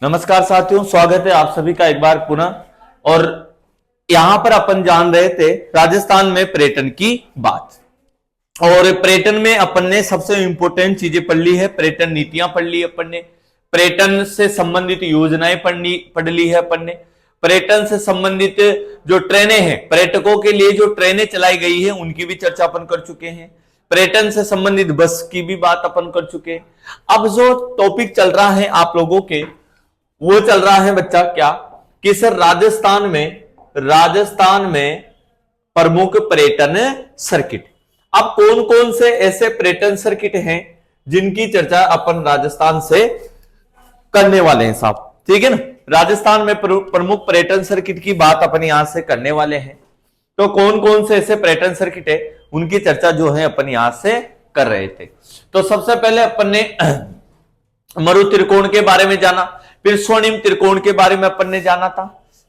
नमस्कार साथियों, स्वागत है आप सभी का एक बार पुनः। और यहां पर अपन जान रहे थे राजस्थान में पर्यटन की बात। और पर्यटन में अपन ने सबसे इंपॉर्टेंट चीजें पढ़ ली है, पर्यटन नीतियां पढ़ ली अपन ने, पर्यटन से संबंधित योजनाएं पढ़ ली है अपन ने, पर्यटन से संबंधित जो ट्रेनें हैं, पर्यटकों के लिए जो ट्रेनें चलाई गई है उनकी भी चर्चा अपन कर चुके हैं, पर्यटन से संबंधित बस की भी बात अपन कर चुके हैं। अब जो टॉपिक चल रहा है आप लोगों के, वो चल रहा है बच्चा क्या कि सर राजस्थान में प्रमुख पर्यटन सर्किट। अब कौन कौन से ऐसे पर्यटन सर्किट हैं जिनकी चर्चा अपन राजस्थान से करने वाले हैं साहब, ठीक है ना। राजस्थान में प्रमुख पर्यटन सर्किट की बात अपन यहां से करने वाले हैं। तो कौन कौन से ऐसे पर्यटन सर्किट है उनकी चर्चा जो है अपन यहां से कर रहे थे। तो सबसे पहले अपन ने मरु त्रिकोण के बारे में जाना, फिर स्वर्णिम त्रिकोण के बारे में अपन ने जाना था,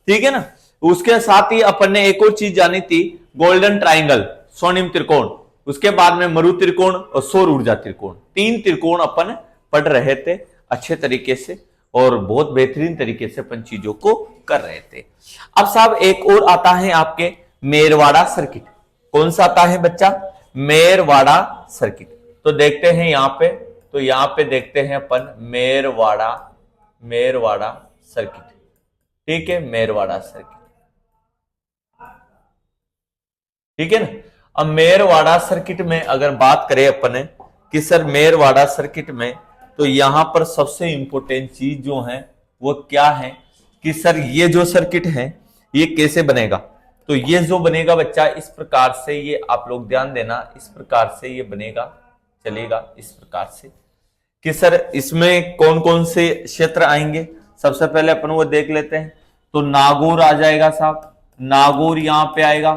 ठीक है ना। उसके साथ ही अपन ने एक और चीज जानी थी, गोल्डन ट्राइंगल, स्वर्णिम त्रिकोण, उसके बाद में मरु त्रिकोण और सौर ऊर्जा त्रिकोण। तीन त्रिकोण अपन पढ़ रहे थे अच्छे तरीके से और बहुत बेहतरीन तरीके से अपन चीजों को कर रहे थे। अब साहब एक और आता है आपके मेरवाड़ा सर्किट। कौन सा आता है बच्चा? मेरवाड़ा सर्किट। तो देखते हैं यहां पे, तो यहां पे देखते हैं अपन मेरवाड़ा सर्किट, ठीक है, मेरवाड़ा सर्किट, ठीक है ना। अब मेरवाड़ा सर्किट में अगर बात करें अपन कि सर मेरवाड़ा सर्किट में, तो यहां पर सबसे इंपॉर्टेंट चीज जो है वो क्या है कि सर ये जो सर्किट है ये कैसे बनेगा। तो ये जो बनेगा बच्चा इस प्रकार से, ये आप लोग ध्यान देना, इस प्रकार से ये बनेगा, चलेगा इस प्रकार से कि सर इसमें कौन कौन से क्षेत्र आएंगे। सबसे पहले अपन वो देख लेते हैं। तो नागौर आ जाएगा साहब, नागौर यहां पे आएगा।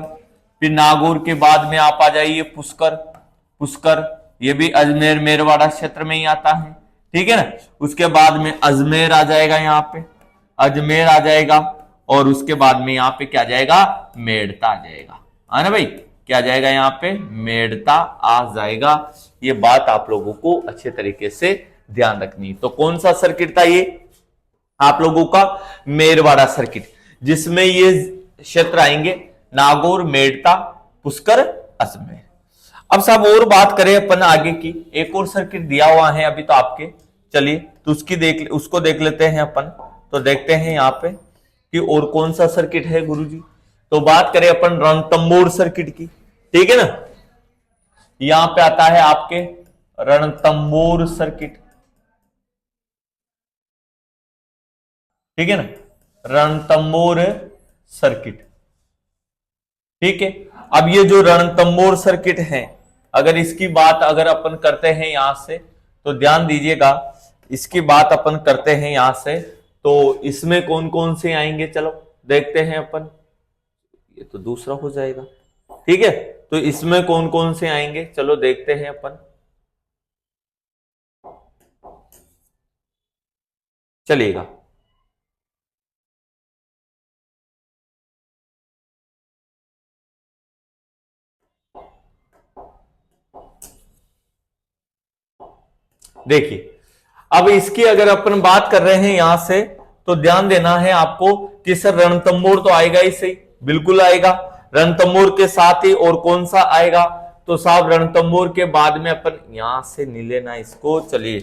फिर नागौर के बाद में आप आ जाइए पुष्कर, ये भी अजमेर मेरवाड़ा क्षेत्र में ही आता है, ठीक है ना। उसके बाद में अजमेर आ जाएगा, यहाँ पे अजमेर आ जाएगा। और उसके बाद में यहाँ पे क्या जाएगा? मेड़ता आ जाएगा, है ना भाई, क्या जाएगा यहाँ पे? मेड़ता आ जाएगा। ये बात आप लोगों को अच्छे तरीके से ध्यान रखनी। तो कौन सा सर्किट था ये आप लोगों का? मेरवाड़ा सर्किट, जिसमें ये क्षेत्र आएंगे नागौर, मेड़ता, पुष्कर, अजमेर। अब साहब और बात करें अपन आगे की, एक और सर्किट दिया हुआ है अभी तो आपके, चलिए तो उसको देख लेते हैं अपन। तो देखते हैं यहाँ पे कि और कौन सा सर्किट है गुरुजी। तो बात करें अपन रणथंभौर सर्किट की, ठीक है ना। यहां पे आता है आपके रणथंभौर सर्किट, ठीक है ना, रणथंभौर सर्किट, ठीक है। अब ये जो रणथंभौर सर्किट है, अगर इसकी बात अगर अपन करते हैं यहां से, तो ध्यान दीजिएगा, इसकी बात अपन करते हैं यहां से, तो इसमें कौन कौन से आएंगे चलो देखते हैं अपन। ये तो दूसरा हो जाएगा, ठीक है। तो इसमें कौन कौन से आएंगे चलो देखते हैं अपन, चलिएगा। देखिए अब इसकी अगर अपन बात कर रहे हैं यहां से, तो ध्यान देना है आपको कि सर रणथंभौर तो आएगा ही सही, बिल्कुल आएगा। रणथंभौर के साथ ही और कौन सा आएगा? तो साहब रणथंभौर के बाद में अपन यहां से नहीं लेना इसको, चलिए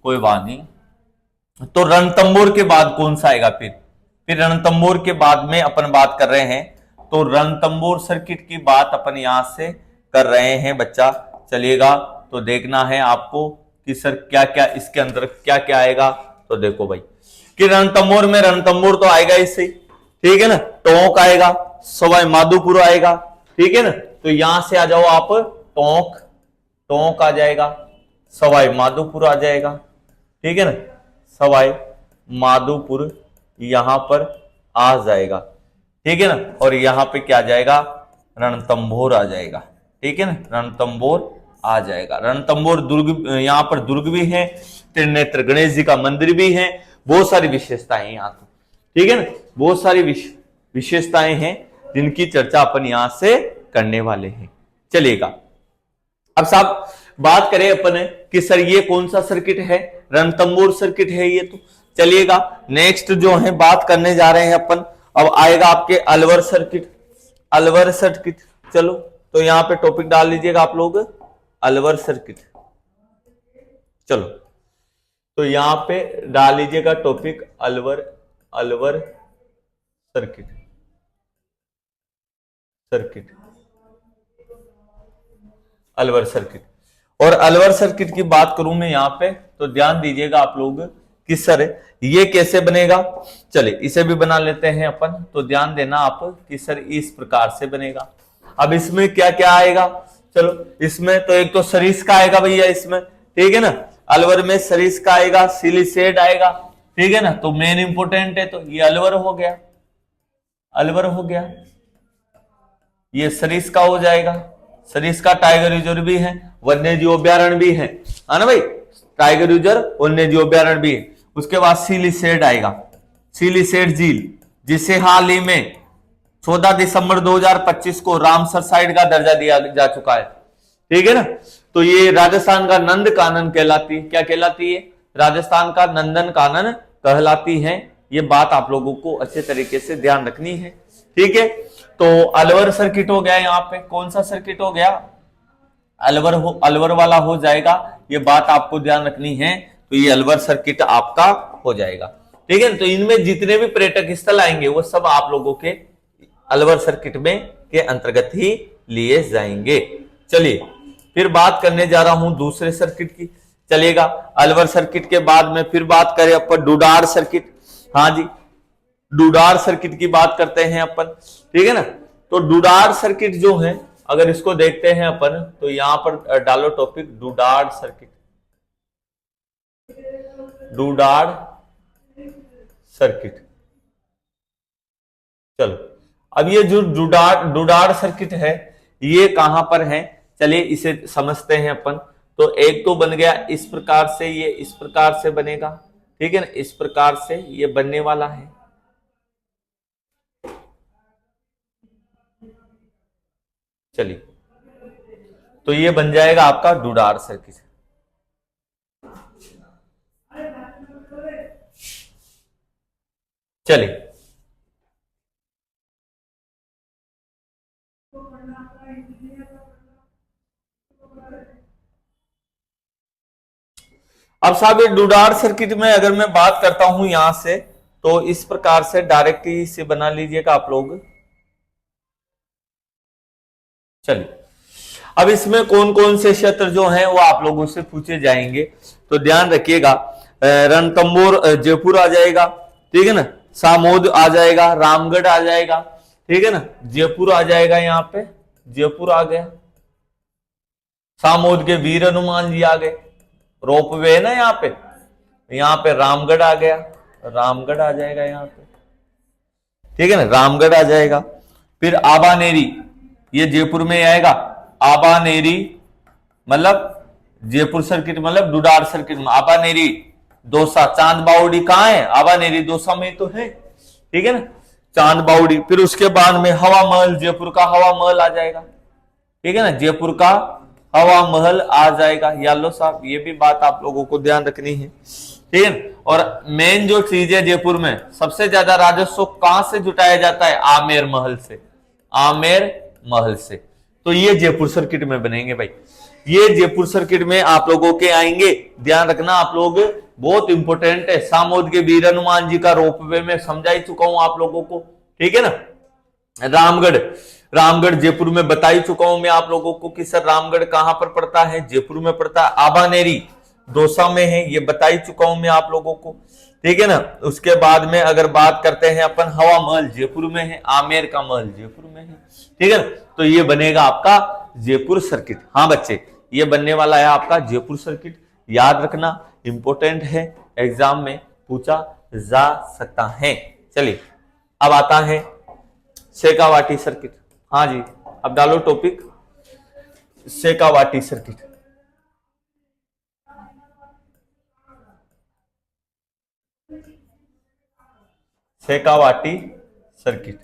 कोई बात नहीं। तो रणथंभौर के बाद कौन सा आएगा? फिर रणथंभौर के बाद में अपन बात कर रहे हैं, तो रणथंभौर सर्किट की बात अपन यहां से कर रहे हैं बच्चा, चलिएगा। तो देखना है आपको कि सर क्या क्या इसके अंदर क्या क्या आएगा। तो देखो भाई कि रणथंभौर में रणथंभौर तो आएगा इससे, ठीक है ना, टोंक आएगा, सवाई माधोपुर आएगा, ठीक है ना। तो यहां से आ जाओ आप, टोंक आ जाएगा, सवाई माधोपुर आ जाएगा, ठीक है ना, सवाई माधोपुर यहां पर आ जाएगा, ठीक है ना। और यहां पे क्या जाएगा? रणथंभौर आ जाएगा, ठीक है ना, रणथंभौर आ जाएगा। रणथंभौर दुर्ग, यहां पर दुर्ग भी है, त्रिनेत्र गणेश जी का मंदिर भी है, बहुत सारी विशेषताएं यहां तो, ठीक है ना, बहुत सारी विशेषताएं हैं जिनकी चर्चा अपन यहां से करने वाले हैं, चलिएगा। अब साहब बात करें अपन कि सर ये कौन सा सर्किट है? रणथंभौर सर्किट है ये, तो चलिएगा नेक्स्ट जो है बात करने जा रहे हैं अपन, अब आएगा आपके अलवर सर्किट। अलवर सर्किट, चलो तो यहां पे टॉपिक डाल लीजिएगा आप लोग, अलवर सर्किट। चलो तो यहां पे डाल लीजिएगा topic Alwar, Alwar circuit, circuit, Alwar circuit. और अलवर सर्किट की बात करूं मैं यहां पे, तो ध्यान दीजिएगा आप लोग कि सर ये कैसे बनेगा। चलिए इसे भी बना लेते हैं अपन, तो ध्यान देना आप कि सर इस प्रकार से बनेगा। अब इसमें क्या क्या आएगा, चलो इसमें तो एक तो सरीस का आएगा भैया इसमें, ठीक है ना, अलवर में सरीस का आएगा, सिलिसेट आएगा, ठीक है ना, तो मेन इंपोर्टेंट है, तो ये अलवर हो गया, अलवर हो गया, ये सरीस का हो जाएगा। सरीस का टाइगर रिजर्व भी है, वन्य जीव अभ्यारण्य भी है ना भाई, टाइगर रिजर्व वन्य जीव अभ्यारण्य भी है। उसके बाद सिलिसेट आएगा, सिलिसेट झील, जिसे हाल ही में 14 दिसंबर 2025 को रामसर साइट का दर्जा दिया जा चुका है, ठीक है ना। तो ये राजस्थान का नंद कानन कहलाती है, क्या कहलाती है, राजस्थान का नंदन कानन कहलाती है। ये बात आप लोगों को अच्छे तरीके से ध्यान रखनी है, ठीक है। तो अलवर सर्किट हो गया, यहाँ पे कौन सा सर्किट हो गया, अलवर हो, अलवर वाला हो जाएगा, ये बात आपको ध्यान रखनी है। तो ये अलवर सर्किट आपका हो जाएगा, ठीक है। तो इनमें जितने भी पर्यटक स्थल आएंगे वो सब आप लोगों के अलवर सर्किट में के अंतर्गत ही लिए जाएंगे। चलिए फिर बात करने जा रहा हूं दूसरे सर्किट की, चलिएगा। अलवर सर्किट के बाद में फिर बात करें अपन डुडार सर्किट, हाँ जी डुडार सर्किट की बात करते हैं अपन, ठीक है ना। तो डुडार सर्किट जो है, अगर इसको देखते हैं अपन, तो यहां पर डालो टॉपिक डुडार सर्किट, डुडार सर्किट। चलो अब ये जो डुडार सर्किट है ये कहां पर है, चलिए इसे समझते हैं अपन। तो एक तो बन गया इस प्रकार से, ये इस प्रकार से बनेगा, ठीक है ना, इस प्रकार से ये बनने वाला है। चलिए तो ये बन जाएगा आपका डुडार सर्किट। चलिए अब साहब ये डुडार सर्किट में अगर मैं बात करता हूं यहां से, तो इस प्रकार से डायरेक्ट इसे बना लीजिएगा आप लोग। चलिए अब इसमें कौन कौन से क्षेत्र जो हैं वो आप लोगों से पूछे जाएंगे, तो ध्यान रखिएगा। रणथंभौर जयपुर आ जाएगा, ठीक है ना, सामोद आ जाएगा, रामगढ़ आ जाएगा, ठीक है ना, जयपुर आ जाएगा, यहाँ पे जयपुर आ गया, सामोद के वीर हनुमान जी आ गए, रोपवे है ना यहाँ पे रामगढ़ आ गया, रामगढ़ आ जाएगा यहाँ पे, ठीक है ना, रामगढ़ आ जाएगा। फिर आबानेरी, ये जयपुर में आएगा, आबानेरी मतलब जयपुर सर्किट मतलब डुडार सर्किट में आबानेरी, दौसा, चांद बावड़ी कहां है, आबानेरी दौसा में तो है, ठीक है ना, चांद बावड़ी। फिर उसके बाद में हवा महल, जयपुर का हवा महल आ जाएगा, ठीक है ना, जयपुर का हवा महल आ जाएगा। यालो साहब ये भी बात आप लोगों को ध्यान रखनी है, ठीक है। और मेन जो चीज है जयपुर में सबसे ज्यादा राजस्व कहां से जुटाया जाता है, आमेर महल से, आमेर महल से। तो ये जयपुर सर्किट में बनेंगे भाई, ये जयपुर सर्किट में आप लोगों के आएंगे, ध्यान रखना आप लोग, बहुत इंपॉर्टेंट है। सामोद के वीर हनुमान जी का रोपवे में समझा ही चुका हूं आप लोगों को, ठीक है ना। रामगढ़, रामगढ़ जयपुर में बता ही चुका हूं मैं आप लोगों को कि सर रामगढ़ कहां पर पड़ता है, जयपुर में पड़ता है। आबानेरी दौसा में है, ये बता ही चुका हूं मैं आप लोगों को, ठीक है ना। उसके बाद में अगर बात करते हैं अपन, हवा महल जयपुर में है, आमेर का महल जयपुर में है, ठीक है ना। तो ये बनेगा आपका जयपुर सर्किट। हाँ बच्चे ये बनने वाला है आपका जयपुर सर्किट, याद रखना इंपॉर्टेंट है, एग्जाम में पूछा जा सकता है। चलिए अब आता है शेखावाटी सर्किट, हाँ जी अब डालो topic Shekhawati circuit. Shekhawati circuit,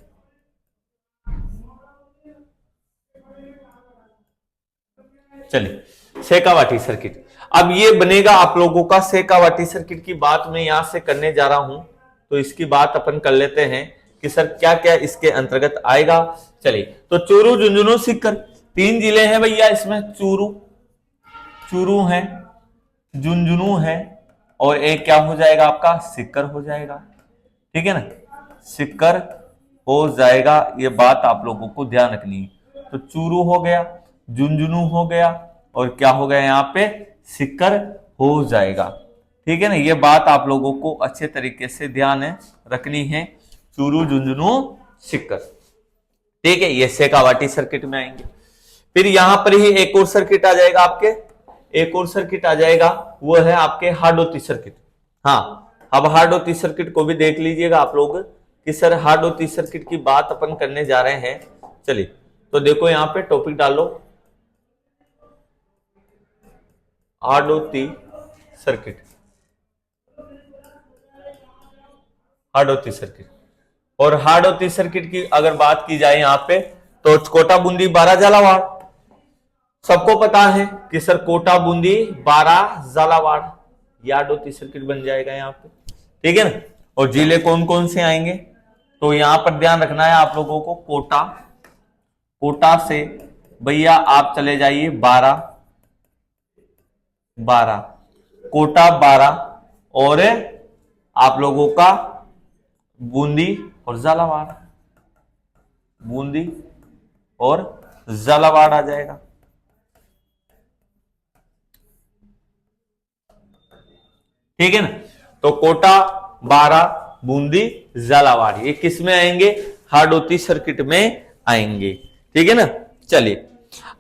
चलिए शेखावाटी सर्किट। अब ये बनेगा आप लोगों का शेखावाटी सर्किट की बात मैं यहां से करने जा रहा हूं, तो इसकी बात अपन कर लेते हैं कि सर क्या क्या इसके अंतर्गत आएगा। चलिए, तो चूरू, झुंझुनू, सीकर 3 जिले हैं भैया इसमें। चूरू है, झुंझुनू है, और एक क्या हो जाएगा आपका, सीकर हो जाएगा। ठीक है ना, सीकर हो जाएगा, ये बात आप लोगों को ध्यान रखनी है। तो चूरू हो गया, झुंझुनू हो गया, और क्या हो गया यहाँ पे, सीकर हो जाएगा। ठीक है ना, ये बात आप लोगों को अच्छे तरीके से ध्यान रखनी है, चूरू, झुंझुनू, सीकर। ठीक है, ये शेखावाटी सर्किट में आएंगे। फिर यहां पर ही एक और सर्किट आ जाएगा आपके, एक और सर्किट आ जाएगा, वो है आपके हार्डोती सर्किट। हाँ, अब हार्डोती सर्किट को भी देख लीजिएगा आप लोग कि सर हार्डोती सर्किट की बात अपन करने जा रहे हैं। चलिए, तो देखो यहां पे टॉपिक डालो, हार्डोती सर्किट, हार्डोती सर्किट। और हार्डोती सर्किट की अगर बात की जाए यहां पे, तो कोटा बूंदी 12 झालावाड़, सबको पता है कि सर कोटा बूंदी 12 झालावाड़, ये हार्डोती सर्किट बन जाएगा यहाँ पे। ठीक है ना, और जिले कौन कौन से आएंगे, तो यहां पर ध्यान रखना है आप लोगों को, कोटा से भैया आप चले जाइए 12, कोटा 12, और आप लोगों का बूंदी और झालावाड़, बूंदी और झालावाड़ आ जाएगा। ठीक है ना, तो कोटा, 12, बूंदी, झालावाड़, ये किस में आएंगे, हार्डोती सर्किट में आएंगे। ठीक है ना। चलिए,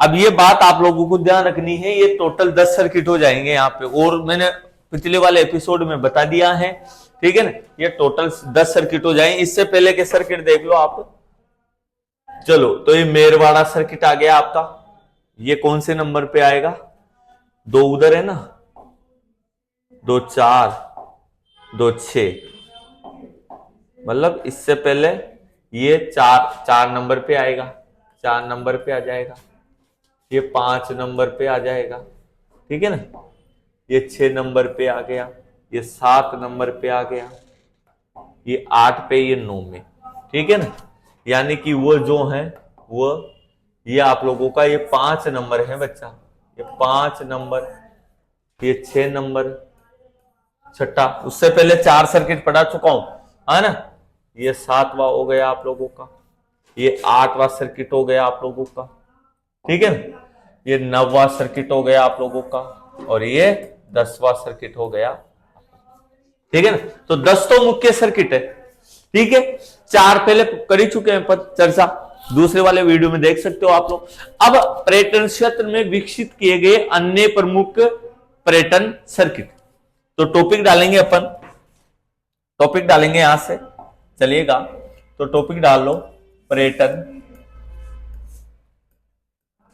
अब ये बात आप लोगों को ध्यान रखनी है, ये टोटल 10 सर्किट हो जाएंगे यहाँ पे, और मैंने पिछले वाले एपिसोड में बता दिया है। ठीक है ना, ये टोटल 10 सर्किट हो जाएंगे। इससे पहले के सर्किट देख लो आप। चलो, तो ये मेरवाड़ा सर्किट आ गया आपका, ये कौन से नंबर पे आएगा, 2 उधर है ना, 2 4, 2 6, मतलब इससे पहले ये 4 नंबर पे आएगा, 4 नंबर पे आ जाएगा, ये 5 नंबर पे आ जाएगा। ठीक है ना, ये 6 नंबर पे आ गया, ये 7 नंबर पे आ गया, ये 8 पे, ये 9 में। ठीक है ना, यानी कि वो जो है वो ये आप लोगों का ये 5 नंबर है बच्चा, ये 5 नंबर, ये 6 नंबर, छठा, उससे पहले 4 सर्किट पढ़ा चुका हूं, है ना, ये 7वां हो गया आप लोगों का, ये 8वां सर्किट हो गया आप लोगों का। ठीक है ना, ये 9वां सर्किट हो गया आप लोगों का, और ये 10वां सर्किट हो गया। ठीक है ना, तो 10 तो मुख्य सर्किट है। ठीक है, 4 पहले कर ही चुके हैं चर्चा, दूसरे वाले वीडियो में देख सकते हो आप लोग। अब पर्यटन क्षेत्र में विकसित किए गए अन्य प्रमुख पर्यटन सर्किट, तो टॉपिक डालेंगे अपन, टॉपिक डालेंगे यहां से, चलिएगा, तो टॉपिक डाल लो, पर्यटन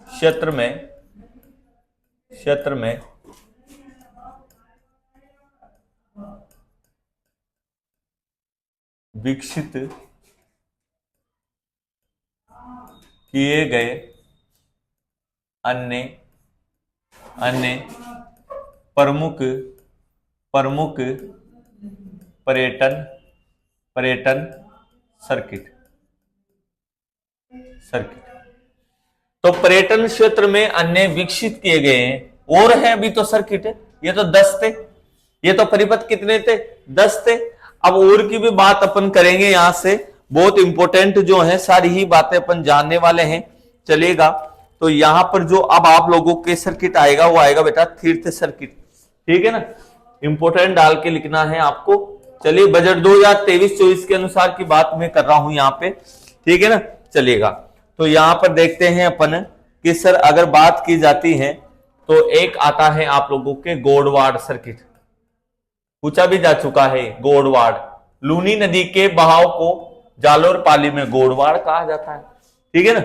क्षेत्र में विकसित किए गए अन्य प्रमुख पर्यटन सर्किट। तो पर्यटन क्षेत्र में अन्य विकसित किए गए हैं, और है अभी तो सर्किट है, ये तो 10 थे, ये तो परिपथ कितने थे, 10 थे। अब और की भी बात अपन करेंगे यहां से, बहुत इंपॉर्टेंट जो है सारी ही बातें अपन जानने वाले हैं, चलेगा। तो यहां पर जो अब आप लोगों के सर्किट आएगा वो आएगा बेटा तीर्थ सर्किट। ठीक है ना, इंपॉर्टेंट डाल के लिखना है आपको। चलिए, बजट 2023-24 के अनुसार की बात मैं कर रहा हूं यहाँ पे। ठीक है ना, चलिएगा, तो यहां पर देखते हैं अपन कि सर अगर बात की जाती है तो एक आता है आप लोगों के गोडवाड़ सर्किट, पूछा भी जा चुका है। गोडवाड़, लूनी नदी के बहाव को जालोर पाली में गोडवाड़ कहा जाता है। ठीक है ना,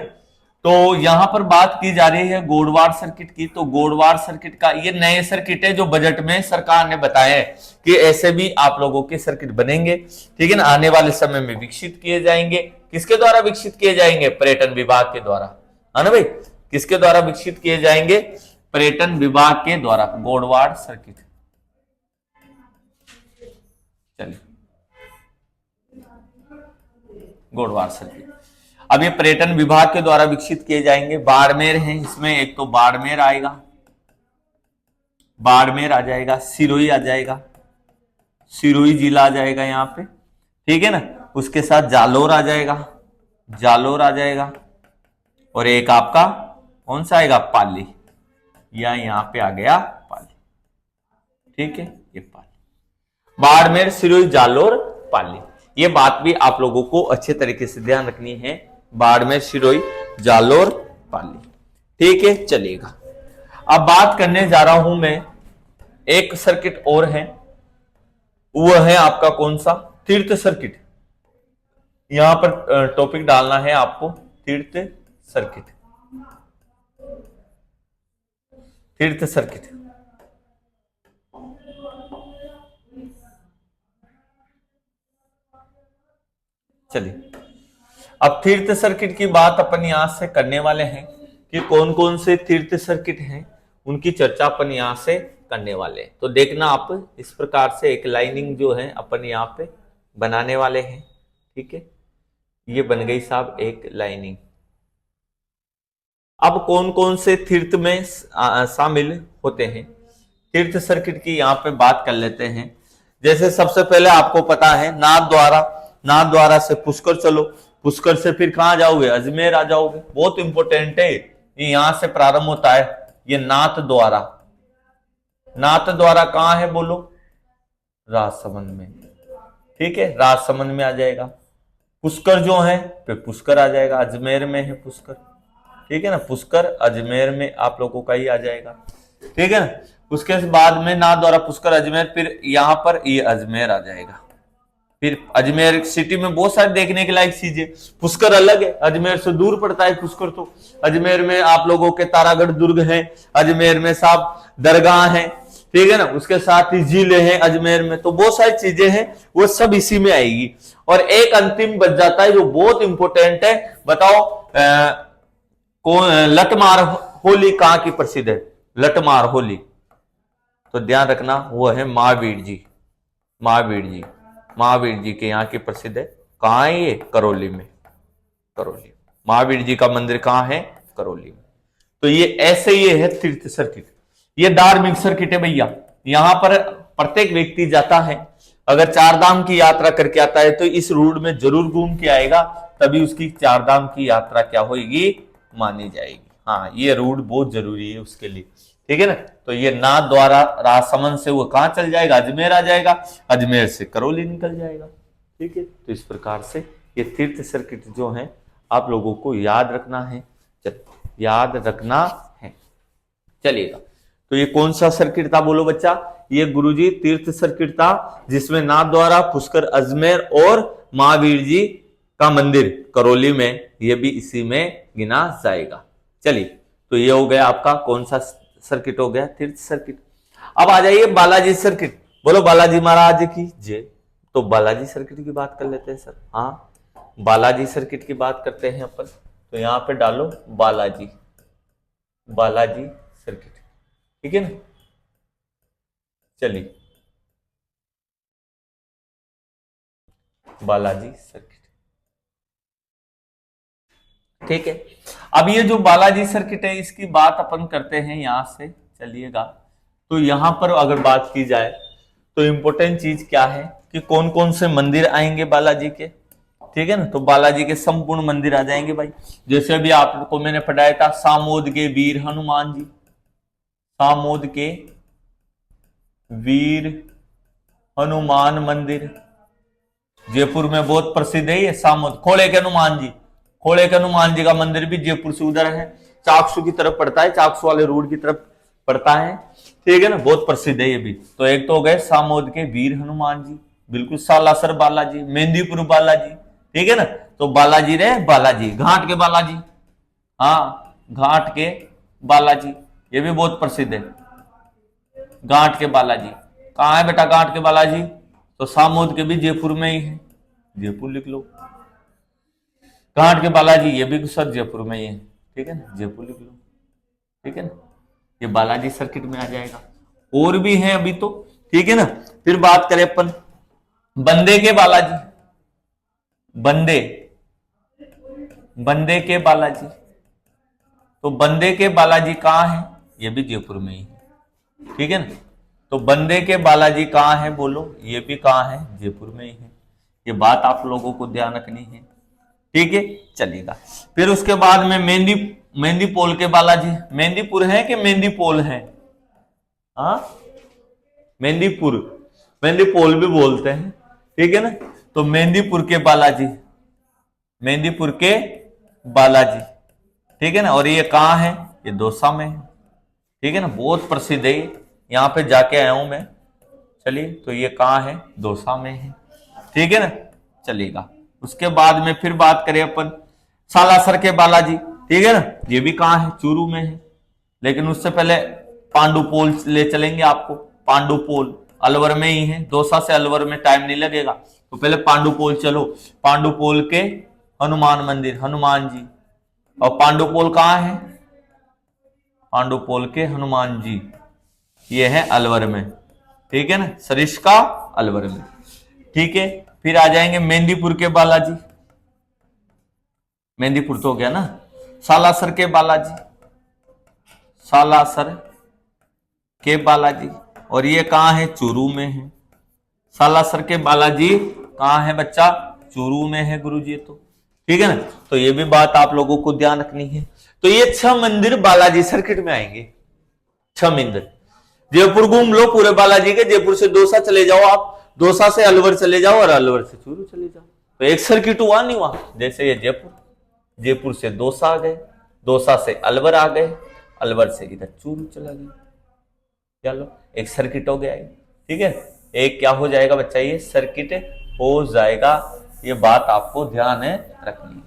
तो यहां पर बात की जा रही है गोडवाड़ सर्किट की। तो गोडवाड़ सर्किट का ये नए सर्किट है जो बजट में सरकार ने बताया है कि ऐसे भी आप लोगों के सर्किट बनेंगे। ठीक है ना, आने वाले समय में विकसित किए जाएंगे। किसके द्वारा विकसित किए जाएंगे, पर्यटन विभाग के द्वारा, है ना भाई, किसके द्वारा विकसित किए जाएंगे, पर्यटन विभाग के द्वारा, गोडवाड़ सर्किट। चलिए, गोडवाड़ सर्किट अब ये पर्यटन विभाग के द्वारा विकसित किए जाएंगे। बाड़मेर है, इसमें एक तो बाड़मेर आएगा, बाड़मेर आ जाएगा, सिरोही आ जाएगा, सिरोही जिला आ जाएगा यहाँ पे, ठीक है ना। उसके साथ जालोर आ जाएगा, जालोर आ जाएगा, और एक आपका कौन सा आएगा, पाली, या यहाँ पे आ गया पाली, ठीक है, ये पाली। बाड़मेर, सिरोही, जालोर, पाली, ये बात भी आप लोगों को अच्छे तरीके से ध्यान रखनी है। बाड़मेर, सिरोही, जालोर, पाली, ठीक है, चलेगा। अब बात करने जा रहा हूं मैं, एक सर्किट और है, वो है आपका कौन सा, तीर्थ सर्किट। यहां पर टॉपिक डालना है आपको, तीर्थ सर्किट, तीर्थ सर्किट। चलिए, अब तीर्थ सर्किट की बात अपन यहां से करने वाले हैं कि कौन कौन से तीर्थ सर्किट हैं, उनकी चर्चा अपन यहां से करने वाले हैं। तो देखना आप, इस प्रकार से एक लाइनिंग जो है अपन यहाँ पे बनाने वाले हैं, ठीक है, ये बन गई साहब एक लाइनिंग। अब कौन कौन से तीर्थ में शामिल होते हैं, तीर्थ सर्किट की यहाँ पे बात कर लेते हैं। जैसे सबसे पहले आपको पता है नाथ द्वारा, नाथ द्वारा से पुष्कर चलो, पुष्कर से फिर कहां जाओगे, अजमेर आ जाओगे। बहुत इंपॉर्टेंट है, ये यहां से प्रारंभ होता है, ये नाथ द्वारा। नाथ द्वारा कहां है बोलो, राजसमंद में, ठीक है, राजसमंद में आ जाएगा। पुष्कर जो है फिर पुष्कर आ जाएगा, अजमेर में है पुष्कर, ठीक है ना, पुष्कर अजमेर में आप लोगों का ही आ जाएगा, ठीक है ना। उसके बाद में नाथ द्वारा, पुष्कर, अजमेर, फिर यहां पर ये अजमेर आ जाएगा। फिर अजमेर सिटी में बहुत सारे देखने के लायक चीजें, पुष्कर अलग है, अजमेर से दूर पड़ता है पुष्कर। तो अजमेर में आप लोगों के तारागढ़ दुर्ग है, अजमेर में साहब दरगाह है, ठीक है ना, उसके साथ ही झीलें हैं अजमेर में। तो बहुत सारी चीजें हैं, वो सब इसी में आएगी। और एक अंतिम बच जाता है जो बहुत इंपॉर्टेंट है, बताओ लठमार होली कहां की प्रसिद्ध है, लठमार होली, तो ध्यान रखना वो है महावीर जी, महावीर जी, महावीर जी के यहाँ की प्रसिद्ध है। कहां है ये, करौली में, करौली, महावीर जी का मंदिर कहां है, करौली में। तो ये ऐसे ये है तीर्थ सर्किट, ये धार्मिक सर्किट है भैया। यहां पर प्रत्येक व्यक्ति जाता है, अगर चार धाम की यात्रा करके आता है तो इस रूट में जरूर घूम के आएगा, तभी उसकी चार धाम की यात्रा क्या होगी, मानी जाएगी। हाँ, ये रूट बहुत जरूरी है उसके लिए, ठीक है ना। तो ये नाथ द्वारा राजसमंद से वो कहां चल जाएगा, अजमेर आ जाएगा, अजमेर से करौली निकल जाएगा, ठीक है। तो इस प्रकार से ये तीर्थ सर्किट जो है आप लोगों को याद रखना है, याद रखना है, चलिएगा। तो ये कौन सा सर्किट था बोलो बच्चा, ये गुरुजी तीर्थ सर्किट था, जिसमें नाथ द्वारा, पुष्कर, अजमेर और महावीर जी का मंदिर करौली में, ये भी इसी में गिना जाएगा। चलिए, तो ये हो गया आपका कौन सा सर्किट, हो गया तीर्थ सर्किट। अब आ जाइए बालाजी सर्किट, बोलो बालाजी महाराज की जय। तो बालाजी सर्किट की बात कर लेते हैं सर, हाँ बालाजी सर्किट की बात करते हैं अपन। तो यहां पे डालो बालाजी, बालाजी सर्किट, ठीक है ना। चलिए, बालाजी सर्किट, ठीक है। अब ये जो बालाजी सर्किट है इसकी बात अपन करते हैं यहां से, चलिएगा। तो यहां पर अगर बात की जाए तो इंपॉर्टेंट चीज क्या है कि कौन कौन से मंदिर आएंगे बालाजी के, ठीक है ना। तो बालाजी के संपूर्ण मंदिर आ जाएंगे भाई। जैसे अभी आपको मैंने पढ़ाया था, सामोद के वीर हनुमान जी, सामोद के वीर हनुमान मंदिर जयपुर में बहुत प्रसिद्ध है ये सामोद। खोड़े के हनुमान जी, खोड़े के हनुमान जी का मंदिर भी जयपुर से उधर है, चाकसू की तरफ पड़ता है, चाकसू वाले रोड की तरफ पड़ता है, ठीक है ना, बहुत प्रसिद्ध है ये भी। तो एक तो हो गए सामोद के वीर हनुमान जी, बिल्कुल सालासर बालाजी, मेहंदीपुर बालाजी, ठीक है ना। तो बालाजी रे बालाजी, घाट के बालाजी, हाँ घाट के बालाजी, ये भी बहुत प्रसिद्ध है। घाट के बालाजी कहाँ है बेटा, घाट के बालाजी तो सामोद के भी जयपुर में ही है, जयपुर लिख लो। घाट के बालाजी ये भी सर जयपुर में ही है, ठीक है ना, जयपुर लिख लो, ठीक है ना। ये बालाजी सर्किट में आ जाएगा। और भी है अभी तो, ठीक है ना। फिर बात करें अपन बंदे के बालाजी, बंदे बंदे के बालाजी, तो बंदे के बालाजी कहां है? ये भी जयपुर में ही है, ठीक है ना। तो बंदे के बालाजी कहां है बोलो? ये भी कहां है? जयपुर में ही है। ये बात आप लोगों को ध्यान रखनी है, ठीक है, चलेगा। फिर उसके बाद में मेहंदीपोल के बालाजी, मेहंदीपुर है कि मेहंदीपोल है? हाँ, मेहंदीपुर, मेहंदीपोल भी बोलते हैं, ठीक है ना। तो मेहंदीपुर के बालाजी, मेहंदीपुर के बालाजी, ठीक है ना। और ये कहां है? ये दौसा में है, ठीक है ना, बहुत प्रसिद्ध है, यहां पे जाके आया हूं मैं। चलिए, तो ये कहां है? दौसा में है, ठीक है ना, चलेगा। उसके बाद में फिर बात करें अपन सालासर के बालाजी, ठीक है ना, ये भी कहां है? चूरू में है। लेकिन उससे पहले पांडुपोल ले चलेंगे आपको। पांडुपोल अलवर में ही है, दौसा से अलवर में टाइम नहीं लगेगा। तो पहले पांडुपोल चलो, पांडुपोल के हनुमान मंदिर, हनुमान जी। और पांडुपोल कहां है? पांडुपोल के हनुमान जी, ये है अलवर में, ठीक है ना, सरिस्का अलवर में, ठीक है। फिर आ जाएंगे मेहंदीपुर के बालाजी, मेहंदीपुर तो हो गया ना। सालासर के बालाजी, सालासर के बालाजी, और ये कहां है? चूरू में है। सालासर के बालाजी कहां है बच्चा? चूरू में है गुरुजी, तो ठीक है ना। तो ये भी बात आप लोगों को ध्यान रखनी है। तो ये 6 मंदिर बालाजी सर्किट में आएंगे, 6 मंदिर। जयपुर घूम लो पूरे बालाजी के, जयपुर से दौसा चले जाओ आप, दौसा से अलवर चले जाओ और अलवर से चूरू चले जाओ, तो एक सर्किट हुआ नहीं हुआ? जैसे ये जयपुर, जयपुर से दौसा आ गए, दौसा से अलवर आ गए, अलवर से इधर चूरू चला गया, चलो एक सर्किट हो गया, ठीक है। एक क्या हो जाएगा बच्चा? ये सर्किट हो जाएगा। ये बात आपको ध्यान है रखनी है।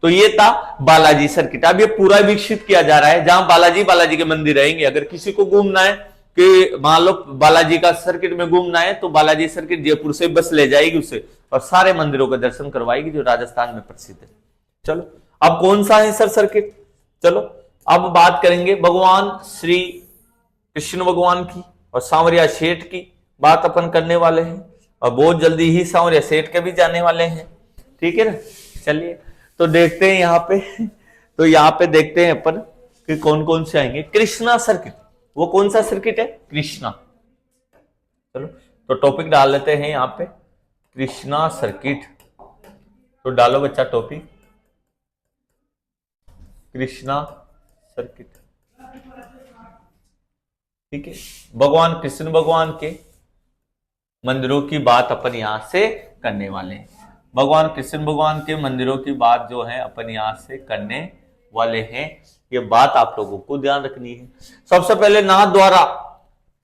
तो ये था बालाजी सर्किट। अब ये पूरा विकसित किया जा रहा है, जहां बालाजी बालाजी के मंदिर रहेंगे। अगर किसी को घूमना है कि मान लो बालाजी का सर्किट में घूमना है, तो बालाजी सर्किट जयपुर से बस ले जाएगी उसे और सारे मंदिरों का दर्शन करवाएगी जो राजस्थान में प्रसिद्ध है। चलो, अब कौन सा है सर सर्किट? चलो अब बात करेंगे भगवान श्री कृष्ण भगवान की और सांवरिया सेठ की बात अपन करने वाले हैं, और बहुत जल्दी ही सांवरिया सेठ के भी जाने वाले हैं, ठीक है ना। चलिए, तो देखते हैं यहाँ पे, तो यहाँ पे देखते हैं अपन कि कौन कौन से आएंगे। कृष्णा सर्किट, वो कौन सा सर्किट है? कृष्णा। चलो, तो टॉपिक डाल लेते हैं यहाँ पे, कृष्णा सर्किट। तो डालो बच्चा टॉपिक, कृष्णा सर्किट, ठीक है। भगवान कृष्ण भगवान के मंदिरों की बात अपन यहां से करने वाले हैं। भगवान कृष्ण भगवान के मंदिरों की बात जो है अपन यहां से करने वाले हैं। ये बात आप लोगों को ध्यान रखनी है। सबसे पहले नाथ द्वारा,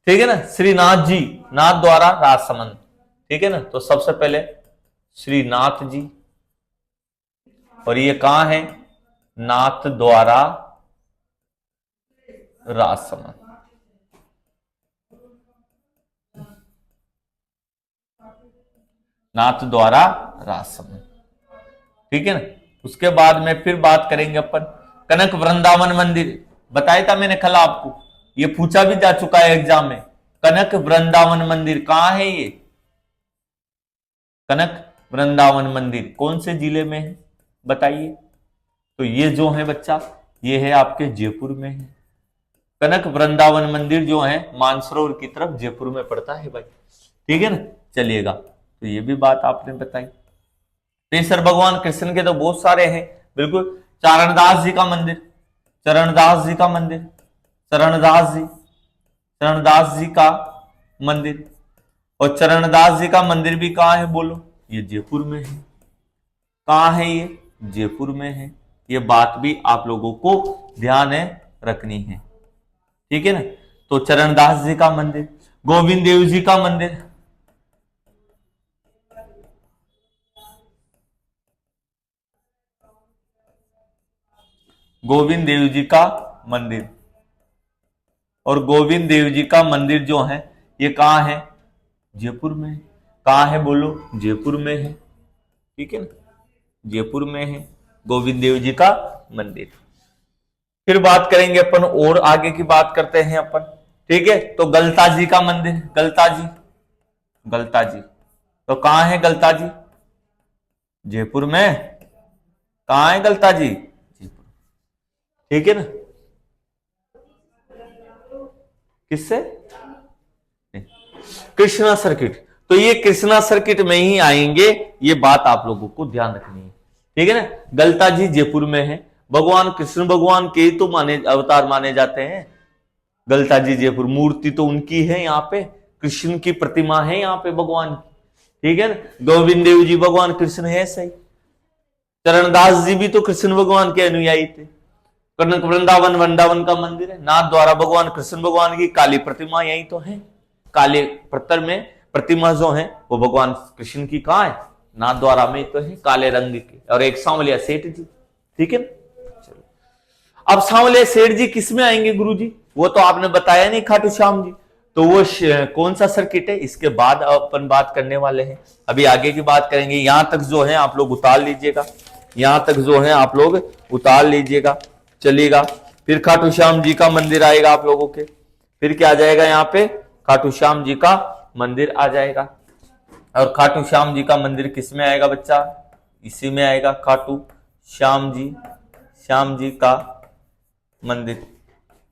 ठीक है ना, श्रीनाथ जी, नाथ द्वारा राजसमंद, ठीक है ना। तो सबसे पहले श्रीनाथ जी, और ये कहां है? नाथ द्वारा राजसमंद, नाथ द्वारा राजसमंद, ठीक है ना। उसके बाद में फिर बात करेंगे अपन कनक वृंदावन मंदिर। बताया था मैंने कल आपको, ये पूछा भी जा चुका है एग्जाम में। कनक वृंदावन मंदिर कहां है? ये कनक वृंदावन मंदिर कौन से जिले में है बताइए? तो ये जो है बच्चा, ये है आपके जयपुर में है। कनक वृंदावन मंदिर जो है मानसरोवर की तरफ जयपुर में पड़ता है भाई, ठीक है ना। चलिएगा, तो ये भी बात आपने बताई। तेसर भगवान कृष्ण के तो बहुत सारे हैं, बिल्कुल। चरणदास जी का मंदिर, चरणदास जी का मंदिर, चरणदास जी का मंदिर, और चरणदास जी का मंदिर भी कहां है बोलो? ये जयपुर में है। कहां है ये? जयपुर में है। ये बात भी आप लोगों को ध्यान है रखनी है, ठीक है ना। तो चरणदास जी का मंदिर, गोविंद देव जी का मंदिर, गोविंद देव जी का मंदिर, और गोविंद देव जी का मंदिर जो है ये कहां है? जयपुर में है। कहां है बोलो? जयपुर में है, ठीक है ना, जयपुर में है गोविंद देव जी का मंदिर। फिर बात करेंगे अपन और आगे की बात करते हैं अपन। ठीक है, तो गलता जी का मंदिर, गलता जी, गलता जी तो कहां है गलता जी? जयपुर में। कहां है गलता जी? जयपुर। ठीक है ना। किससे? कृष्णा सर्किट। तो ये कृष्णा सर्किट में ही आएंगे, ये बात आप लोगों को ध्यान रखनी है। ठीक है ना। गलता जी जयपुर में है, भगवान कृष्ण भगवान के तो माने अवतार माने जाते हैं। गलता जी जयपुर, मूर्ति तो उनकी है यहाँ पे, कृष्ण की प्रतिमा है यहाँ पे भगवान। ठीक है ना। गोविंद देव जी भगवान कृष्ण है सही। चरणदास जी भी तो कृष्ण भगवान के अनुयायी थे। कनक वृंदावन, वृंदावन का मंदिर है। नाथ द्वारा भगवान कृष्ण भगवान की काली प्रतिमा यही तो है। काले पत्थर में प्रतिमा जो है वो भगवान कृष्ण की कहां है? नाथ द्वारा में तो है, काले रंग की। और एक सांवलिया सेठ जी। ठीक है। चलो, अब सांवलिया सेठ जी किस में आएंगे गुरु जी? वो तो आपने बताया नहीं, खाटू श्याम जी। तो वो कौन सा सर्किट है, इसके बाद अपन बात करने वाले हैं। अभी आगे की बात करेंगे। यहां तक जो है आप लोग उतार लीजिएगा, यहां तक जो है आप लोग उतार लीजिएगा, चलिएगा। फिर खाटू श्याम जी का मंदिर आएगा आप लोगों के। फिर क्या आ जाएगा यहाँ पे? खाटू श्याम जी का मंदिर आ जाएगा। और खाटू श्याम जी का मंदिर किस में आएगा बच्चा? इसी में आएगा, खाटू श्याम जी का मंदिर।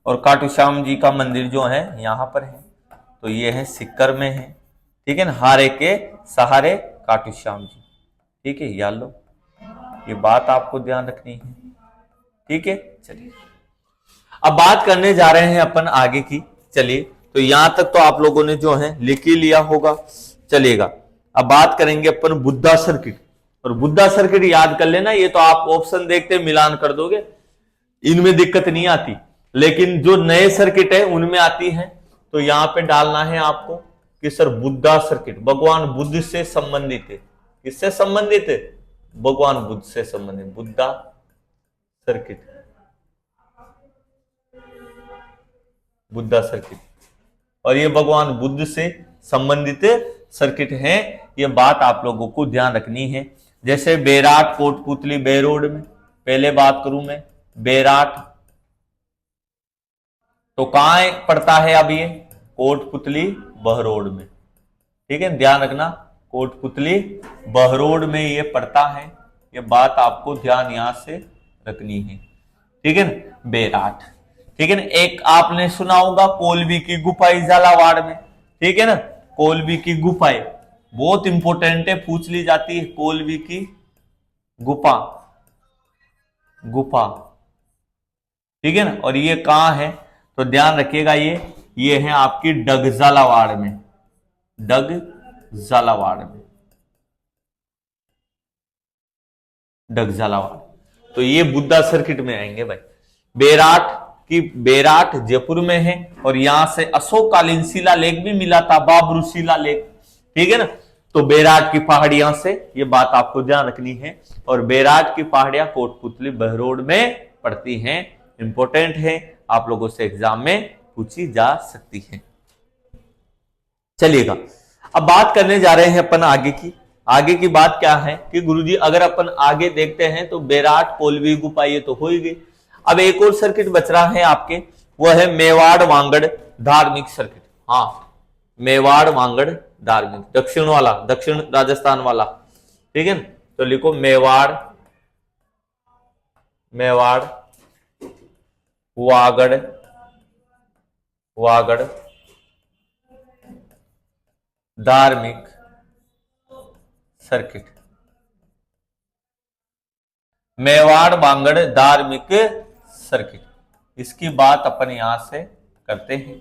और खाटू श्याम जी का मंदिर जो है यहाँ पर है, तो ये है सिक्कर में है। ठीक है ना। हारे के सहारे खाटू श्याम जी। ठीक है, याद लो, ये बात आपको ध्यान रखनी है। ठीक है। चलिए, अब बात करने जा रहे हैं अपन आगे की। चलिए, तो यहां तक तो आप लोगों ने जो है लिख ही लिया होगा, चलेगा। अब बात करेंगे अपन बुद्धा सर्किट। और बुद्धा सर्किट याद कर लेना, ये तो आप ऑप्शन देखते मिलान कर दोगे, इनमें दिक्कत नहीं आती। लेकिन जो नए सर्किट है उनमें आती है। तो यहां पे डालना है आपको कि सर बुद्धा सर्किट भगवान बुद्ध से संबंधित है। किससे संबंधित है? भगवान बुद्ध से संबंधित, बुद्धा सर्किट, बुद्धा सर्किट। और ये भगवान बुद्ध से संबंधित सर्किट है, ये बात आप लोगों को ध्यान रखनी है। जैसे बेराट कोटपुतली बेरोड में, पहले बात करूं मैं बेराट, तो कहां पड़ता है अब ये? कोटपुतली बहरोड में। ठीक है, ध्यान रखना, कोटपुतली बहरोड में ये पड़ता है। ये बात आपको ध्यान यहां से रखनी है। ठीक है ना, बेराट। ठीक है ना। एक आपने सुना होगा कोलबी की गुफाएं झालावाड़ में। ठीक है ना, कोलबी की गुफाएं बहुत इंपॉर्टेंट है, पूछ ली जाती है। कोलबी की गुफा, गुफा। ठीक है ना। और ये कहां है? तो ध्यान रखिएगा, ये है आपकी डग झालावाड़ में, डग झालावाड़ में, डग झालावाड़। तो ये बुद्धा सर्किट में आएंगे भाई। बेराट जयपुर में है। और यहां से अशोककालीन शिला लेख भी मिला था, बाबरू शिला लेख। ठीक है ना। तो बेराट की पहाड़ियां से, ये बात आपको ध्यान रखनी है। और बेराट की पहाड़ियां कोटपुतली बहरोड में पड़ती हैं, इंपॉर्टेंट है, आप लोगों से एग्जाम में पूछी जा सकती है। चलिएगा, अब बात करने जा रहे हैं अपन आगे की। आगे की बात क्या है कि गुरुजी अगर अपन आगे देखते हैं तो बेराट कोलवी गुफा ये तो हो ही गई। अब एक और सर्किट बच रहा है आपके, वो है मेवाड़ वांगड़ धार्मिक सर्किट। हाँ, मेवाड़ वांगड़ धार्मिक, दक्षिण वाला, दक्षिण राजस्थान वाला। ठीक है ना। तो लिखो मेवाड़ वागड़ धार्मिक सर्किट, मेवाड़ वांगड़ धार्मिक सर्किट। इसकी बात अपन यहां से करते हैं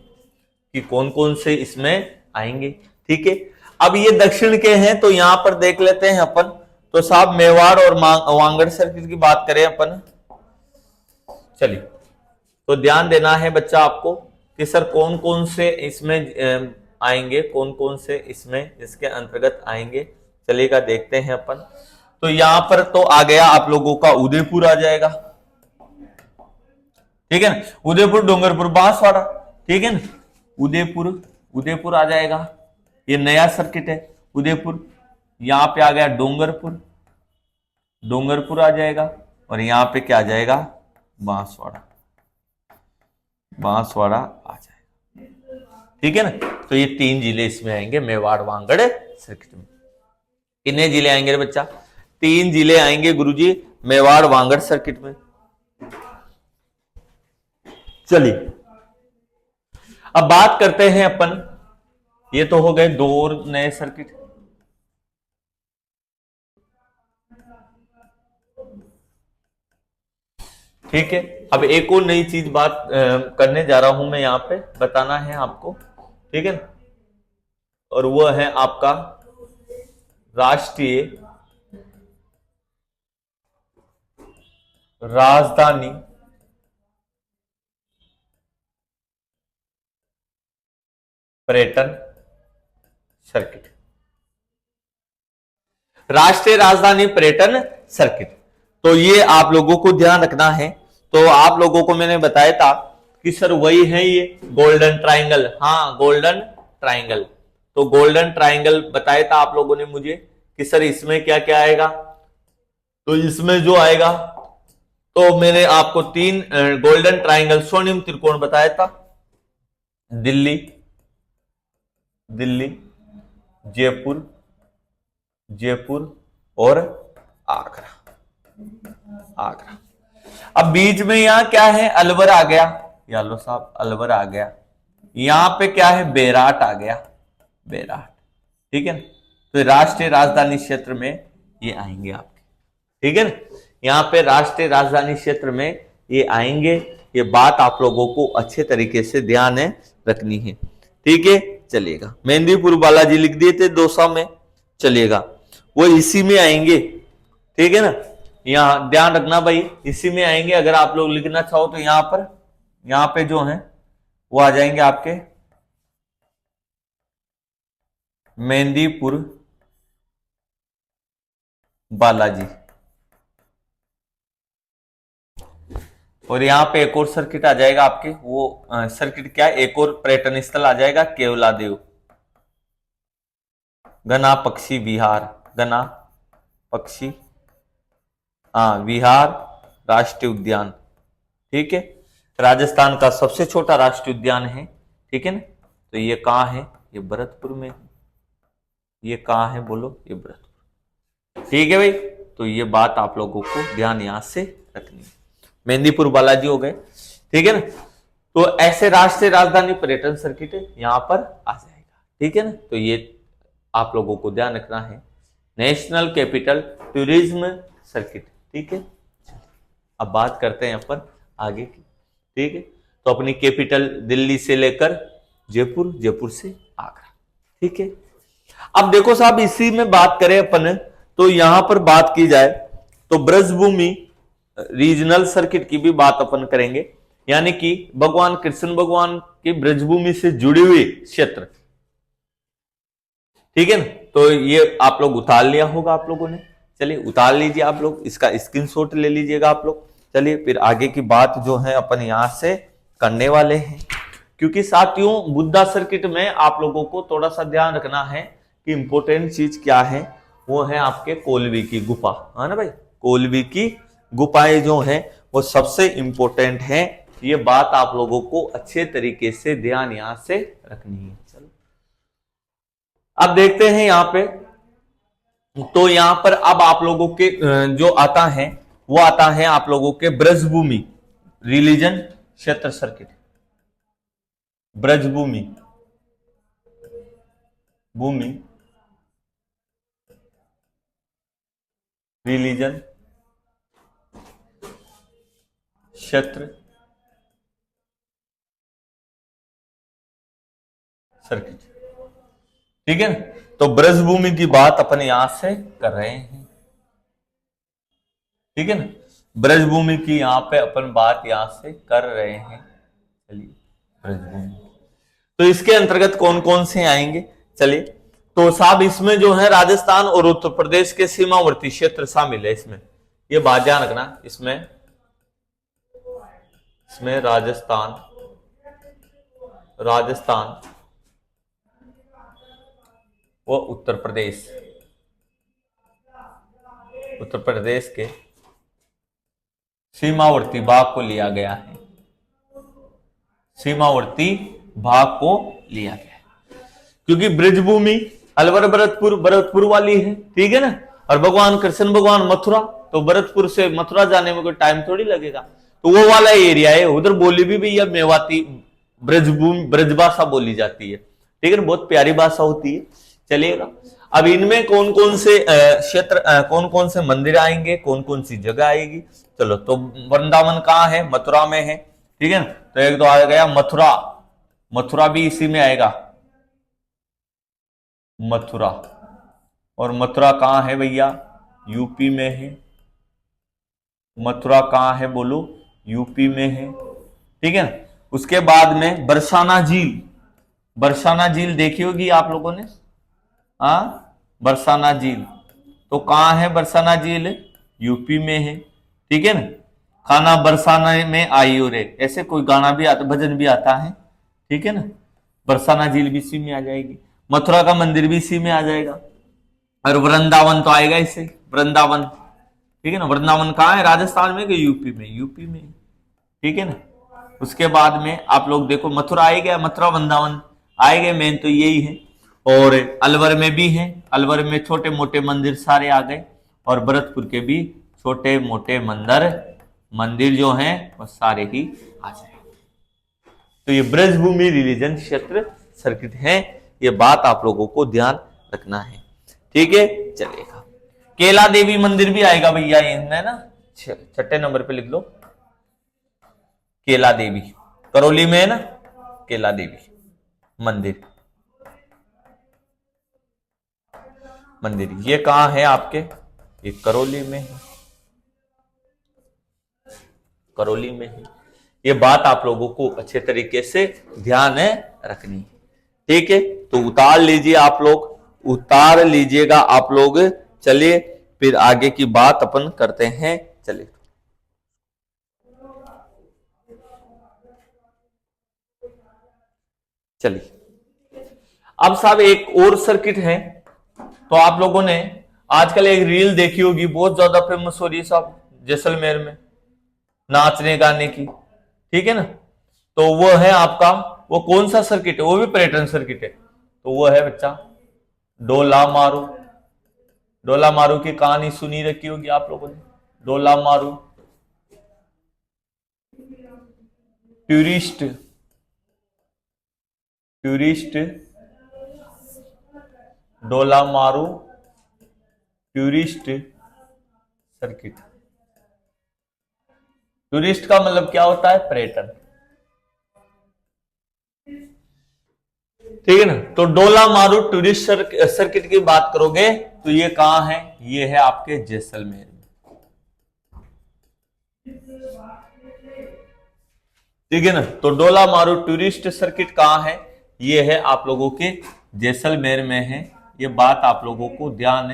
कि कौन कौन से इसमें आएंगे। ठीक है। अब ये दक्षिण के हैं, तो यहां पर देख लेते हैं अपन। तो साहब मेवाड़ और वांगड़ सर्किट की बात करें अपन, चलिए, तो ध्यान देना है बच्चा आपको कि सर कौन कौन से इसमें आएंगे, कौन कौन से इसमें इसके अंतर्गत आएंगे। चलिएगा, देखते हैं अपन। तो यहां पर तो आ गया आप लोगों का उदयपुर आ जाएगा। ठीक है ना, उदयपुर, डूंगरपुर, बांसवाड़ा। ठीक है ना, उदयपुर आ जाएगा, ये नया सर्किट है उदयपुर। यहां पे आ गया डूंगरपुर आ जाएगा। और यहां पे क्या आ जाएगा? बांसवाड़ा। बांसवाड़ा आ जाएगा। ठीक है ना, तो ये 3 जिले इसमें आएंगे मेवाड़ वागड़ सर्किट में। कितने जिले आएंगे रे बच्चा? 3 जिले आएंगे गुरुजी मेवाड़ वागड़ सर्किट में। चलिए अब बात करते हैं अपन, ये तो हो गए 2 और नए सर्किट। ठीक है, अब एक और नई चीज बात करने जा रहा हूं मैं यहां पे, बताना है आपको। ठीक है, और वो है आपका राष्ट्रीय राजधानी पर्यटन सर्किट। राष्ट्रीय राजधानी पर्यटन सर्किट, तो ये आप लोगों को ध्यान रखना है। तो आप लोगों को मैंने बताया था कि सर वही है ये गोल्डन ट्राइंगल। हाँ, गोल्डन ट्राइंगल। तो गोल्डन ट्राइंगल बताया था आप लोगों ने मुझे कि सर इसमें क्या क्या आएगा। तो इसमें जो आएगा, तो मैंने आपको 3 गोल्डन ट्राइंगल स्वर्णिम त्रिकोण बताया था। दिल्ली, दिल्ली, जयपुर, जयपुर और आगरा, आगरा। अब बीच में यहां क्या है? अलवर आ गया, यालो साहब अलवर आ गया। यहां पे क्या है? बेराट आ गया, बेराट। ठीक है ना, तो राष्ट्रीय राजधानी क्षेत्र में ये आएंगे आपके। ठीक है ना, यहां पे राष्ट्रीय राजधानी क्षेत्र में ये आएंगे। ये बात आप लोगों को अच्छे तरीके से ध्यान रखनी है। ठीक है, चलिएगा। मेहंदीपुर बालाजी लिख दिए थे दौसा में, चलिएगा वो इसी में आएंगे। ठीक है ना, यहां ध्यान रखना भाई, इसी में आएंगे। अगर आप लोग लिखना चाहो तो यहां पे जो है वो आ जाएंगे आपके मेहंदीपुर बालाजी। और यहां पे एक और सर्किट आ जाएगा आपके, वो सर्किट क्या है? एक और पर्यटन स्थल आ जाएगा केवलादेव, गना पक्षी विहार, गना पक्षी विहार राष्ट्रीय उद्यान। ठीक है, राजस्थान का सबसे छोटा राष्ट्रीय उद्यान है। ठीक है ना, तो ये कहां है? ये भरतपुर में। ये कहां है बोलो? ये भरतपुर। ठीक है भाई, तो ये बात आप लोगों को ध्यान यहां से रखनी है। मेहंदीपुर बालाजी हो गए। ठीक है ना, तो ऐसे राष्ट्रीय राजधानी पर्यटन सर्किट यहां पर आ जाएगा। ठीक है ना, तो ये आप लोगों को ध्यान रखना है, नेशनल कैपिटल टूरिज्म सर्किट। ठीक है, अब बात करते हैं अपन आगे की। ठीक है, तो अपनी कैपिटल दिल्ली से लेकर जयपुर, जयपुर से आगरा। ठीक है, अब देखो साहब इसी में बात करें अपन, तो यहां पर बात की जाए तो ब्रजभूमि रीजनल सर्किट की भी बात अपन करेंगे, यानी कि भगवान कृष्ण भगवान की ब्रजभूमि से जुड़ी हुई क्षेत्र। ठीक है ना, तो ये आप लोग उतार लिया होगा आप लोगों ने। चलिए उतार लीजिए आप लोग, इसका स्क्रीनशॉट ले लीजिएगा आप लोग। चलिए फिर आगे की बात जो है अपन यहां से करने वाले हैं, क्योंकि साथियों बुद्धा सर्किट में आप लोगों को थोड़ा सा ध्यान रखना है कि इंपॉर्टेंट चीज क्या है। वो है आपके कोलवी की गुफा, है ना भाई। कोलवी की गुफाएं जो है वो सबसे इंपॉर्टेंट है। ये बात आप लोगों को अच्छे तरीके से ध्यान यहां से रखनी है। चलो अब देखते हैं यहां पे, तो यहां पर अब आप लोगों के जो आता है वो आता है आप लोगों के ब्रजभूमि रिलीजन क्षेत्र सर्किट। ब्रजभूमि भूमि रिलीजन क्षेत्र सर्किट। ठीक है ना, तो ब्रजभूमि की बात अपन यहां से कर रहे हैं। ठीक है ना, ब्रजभूमि की यहां पे अपन बात यहां से कर रहे हैं। चलिए ब्रजभूमि, तो इसके अंतर्गत कौन कौन से आएंगे? चलिए, तो साहब इसमें जो है राजस्थान और उत्तर प्रदेश के सीमावर्ती क्षेत्र शामिल है इसमें। ये बात ध्यान रखना, इसमें राजस्थान, राजस्थान व उत्तर प्रदेश, उत्तर प्रदेश के सीमावर्ती भाग को लिया गया है। सीमावर्ती भाग को लिया गया है, क्योंकि ब्रजभूमि अलवर भरतपुर भरतपुर वाली है, ठीक है ना, और भगवान कृष्ण भगवान मथुरा, तो भरतपुर से मथुरा जाने में कोई टाइम थोड़ी लगेगा, तो वो वाला एरिया है। उधर बोली भी भैया मेवाती ब्रजभूमि ब्रजभाषा बोली जाती है, ठीक है ना, बहुत प्यारी भाषा होती है। चलिएगा, अब इनमें कौन कौन से क्षेत्र कौन कौन से मंदिर आएंगे, कौन कौन सी जगह आएगी। चलो, तो वृंदावन कहाँ है, मथुरा में है, ठीक है ना, तो एक तो आ गया मथुरा, मथुरा भी इसी में आएगा, मथुरा, और मथुरा कहां है भैया, यूपी में है। मथुरा कहां है बोलो, यूपी में है, ठीक है ना। उसके बाद में बरसाना झील, बरसाना झील देखी होगी आप लोगों ने, बरसाना झील, तो कहां है बरसाना झील, यूपी में है, ठीक है ना। खाना बरसाना में आई हो रे, ऐसे कोई गाना भी आता, भजन भी आता है, ठीक है ना। बरसाना झील भी इसी में आ जाएगी, मथुरा का मंदिर भी इसी में आ जाएगा, और वृंदावन तो आएगा इससे, वृंदावन, ठीक है ना। वृंदावन कहाँ है, राजस्थान में कि यूपी में, यूपी में, ठीक है ना। उसके बाद में आप लोग देखो, मथुरा आएगा, मथुरा वृंदावन आएगा, मेन तो यही है। और अलवर में भी है, अलवर में छोटे मोटे मंदिर सारे आ गए, और भरतपुर के भी छोटे मोटे मंदिर जो हैं वो सारे ही आ जाए। तो ये ब्रजभूमि रिलीजन क्षेत्र सर्किट है, ये बात आप लोगों को ध्यान रखना है, ठीक है। चलेगा, केला देवी मंदिर भी आएगा भैया, है ना, छठे नंबर पे लिख लो, केला देवी, करौली में है ना, केला देवी मंदिर, ये कहां है आपके, ये करौली में है, करौली में है। ये बात आप लोगों को अच्छे तरीके से ध्यान रखनी है, ठीक है। तो उतार लीजिए आप लोग, उतार लीजिएगा आप लोग। चलिए फिर आगे की बात अपन करते हैं, चलिए। चलिए, अब साहब एक और सर्किट है, तो आप लोगों ने आजकल एक रील देखी होगी, बहुत ज्यादा फेमस हो रही है साहब, जैसलमेर में नाचने गाने की, ठीक है ना। तो वो है आपका, वो कौन सा सर्किट है, वो भी पर्यटन सर्किट है, तो वो है बच्चा डोला मारू। डोला मारू की कहानी सुनी रखी होगी आप लोगों ने, डोला मारू टूरिस्ट डोला मारू टूरिस्ट सर्किट। टूरिस्ट का मतलब क्या होता है, पर्यटन, ठीक है ना। तो डोला मारू टूरिस्ट सर्किट की बात करोगे तो ये कहां है, ये है आपके जैसलमेर में, ठीक है ना। तो डोला मारू टूरिस्ट सर्किट कहां है, ये है आप लोगों के जैसलमेर में है। ये बात आप लोगों को ध्यान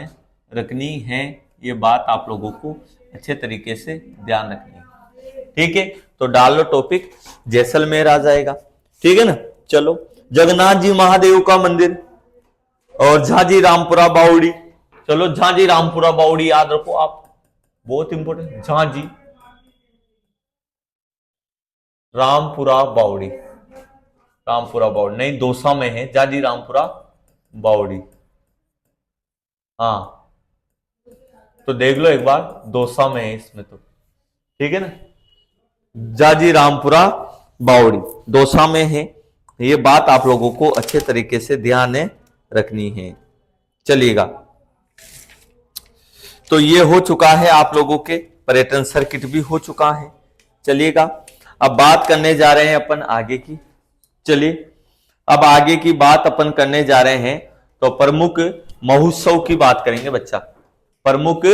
रखनी है, ये बात आप लोगों को अच्छे तरीके से ध्यान रखनी है, ठीक है। तो डाल लो टॉपिक, जैसलमेर आ जाएगा, ठीक है ना। चलो, जगन्नाथ जी महादेव का मंदिर और झांझी रामपुरा बावड़ी। चलो, झांझी रामपुरा बावड़ी याद रखो आप, बहुत इंपॉर्टेंट, झांझी रामपुरा बावड़ी, रामपुरा बावड़ी नहीं, दौसा में है झांझी रामपुरा बावड़ी, हाँ, तो देख लो एक बार, दौसा में है इसमें तो, ठीक है ना। झांझी रामपुरा बावड़ी दौसा में है, ये बात आप लोगों को अच्छे तरीके से ध्यान रखनी है। चलिएगा, तो ये हो चुका है आप लोगों के, पर्यटन सर्किट भी हो चुका है। चलिएगा, अब बात करने जा रहे हैं अपन आगे की। चलिए, अब आगे की बात अपन करने जा रहे हैं, तो प्रमुख महोत्सव की बात करेंगे बच्चा, प्रमुख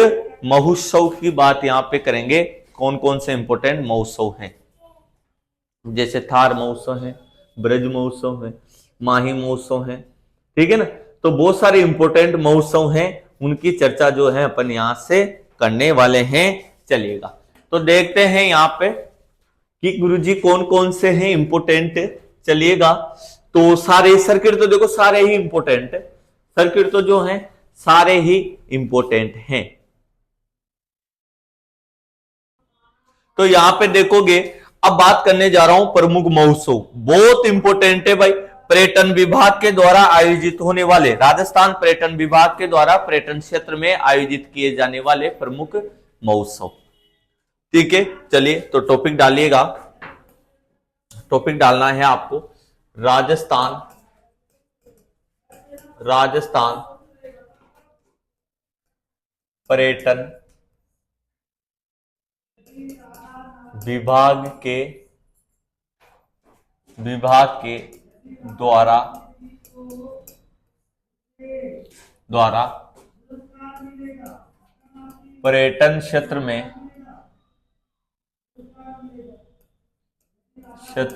महोत्सव की बात यहां पे करेंगे। कौन कौन से इंपोर्टेंट महोत्सव हैं, जैसे थार महोत्सव है, ब्रज महोत्सव है, माही महोत्सव है, ठीक है ना। तो बहुत सारे इंपोर्टेंट महोत्सव हैं, उनकी चर्चा जो है अपन यहां से करने वाले हैं। चलिएगा, तो देखते हैं यहां पे कि गुरुजी कौन कौन से हैं इंपोर्टेंट। चलिएगा, तो सारे सर्किट तो देखो सारे ही इंपोर्टेंट है, सर्किट तो जो है सारे ही इंपोर्टेंट हैं। तो यहां पे देखोगे अब बात करने जा रहा हूं प्रमुख महोत्सव, बहुत इंपॉर्टेंट है भाई। पर्यटन विभाग के द्वारा आयोजित होने वाले, राजस्थान पर्यटन विभाग के द्वारा पर्यटन क्षेत्र में आयोजित किए जाने वाले प्रमुख महोत्सव। ठीक है, चलिए तो टॉपिक डालिएगा। टॉपिक डालना है आपको राजस्थान पर्यटन विभाग के द्वारा पर्यटन क्षेत्र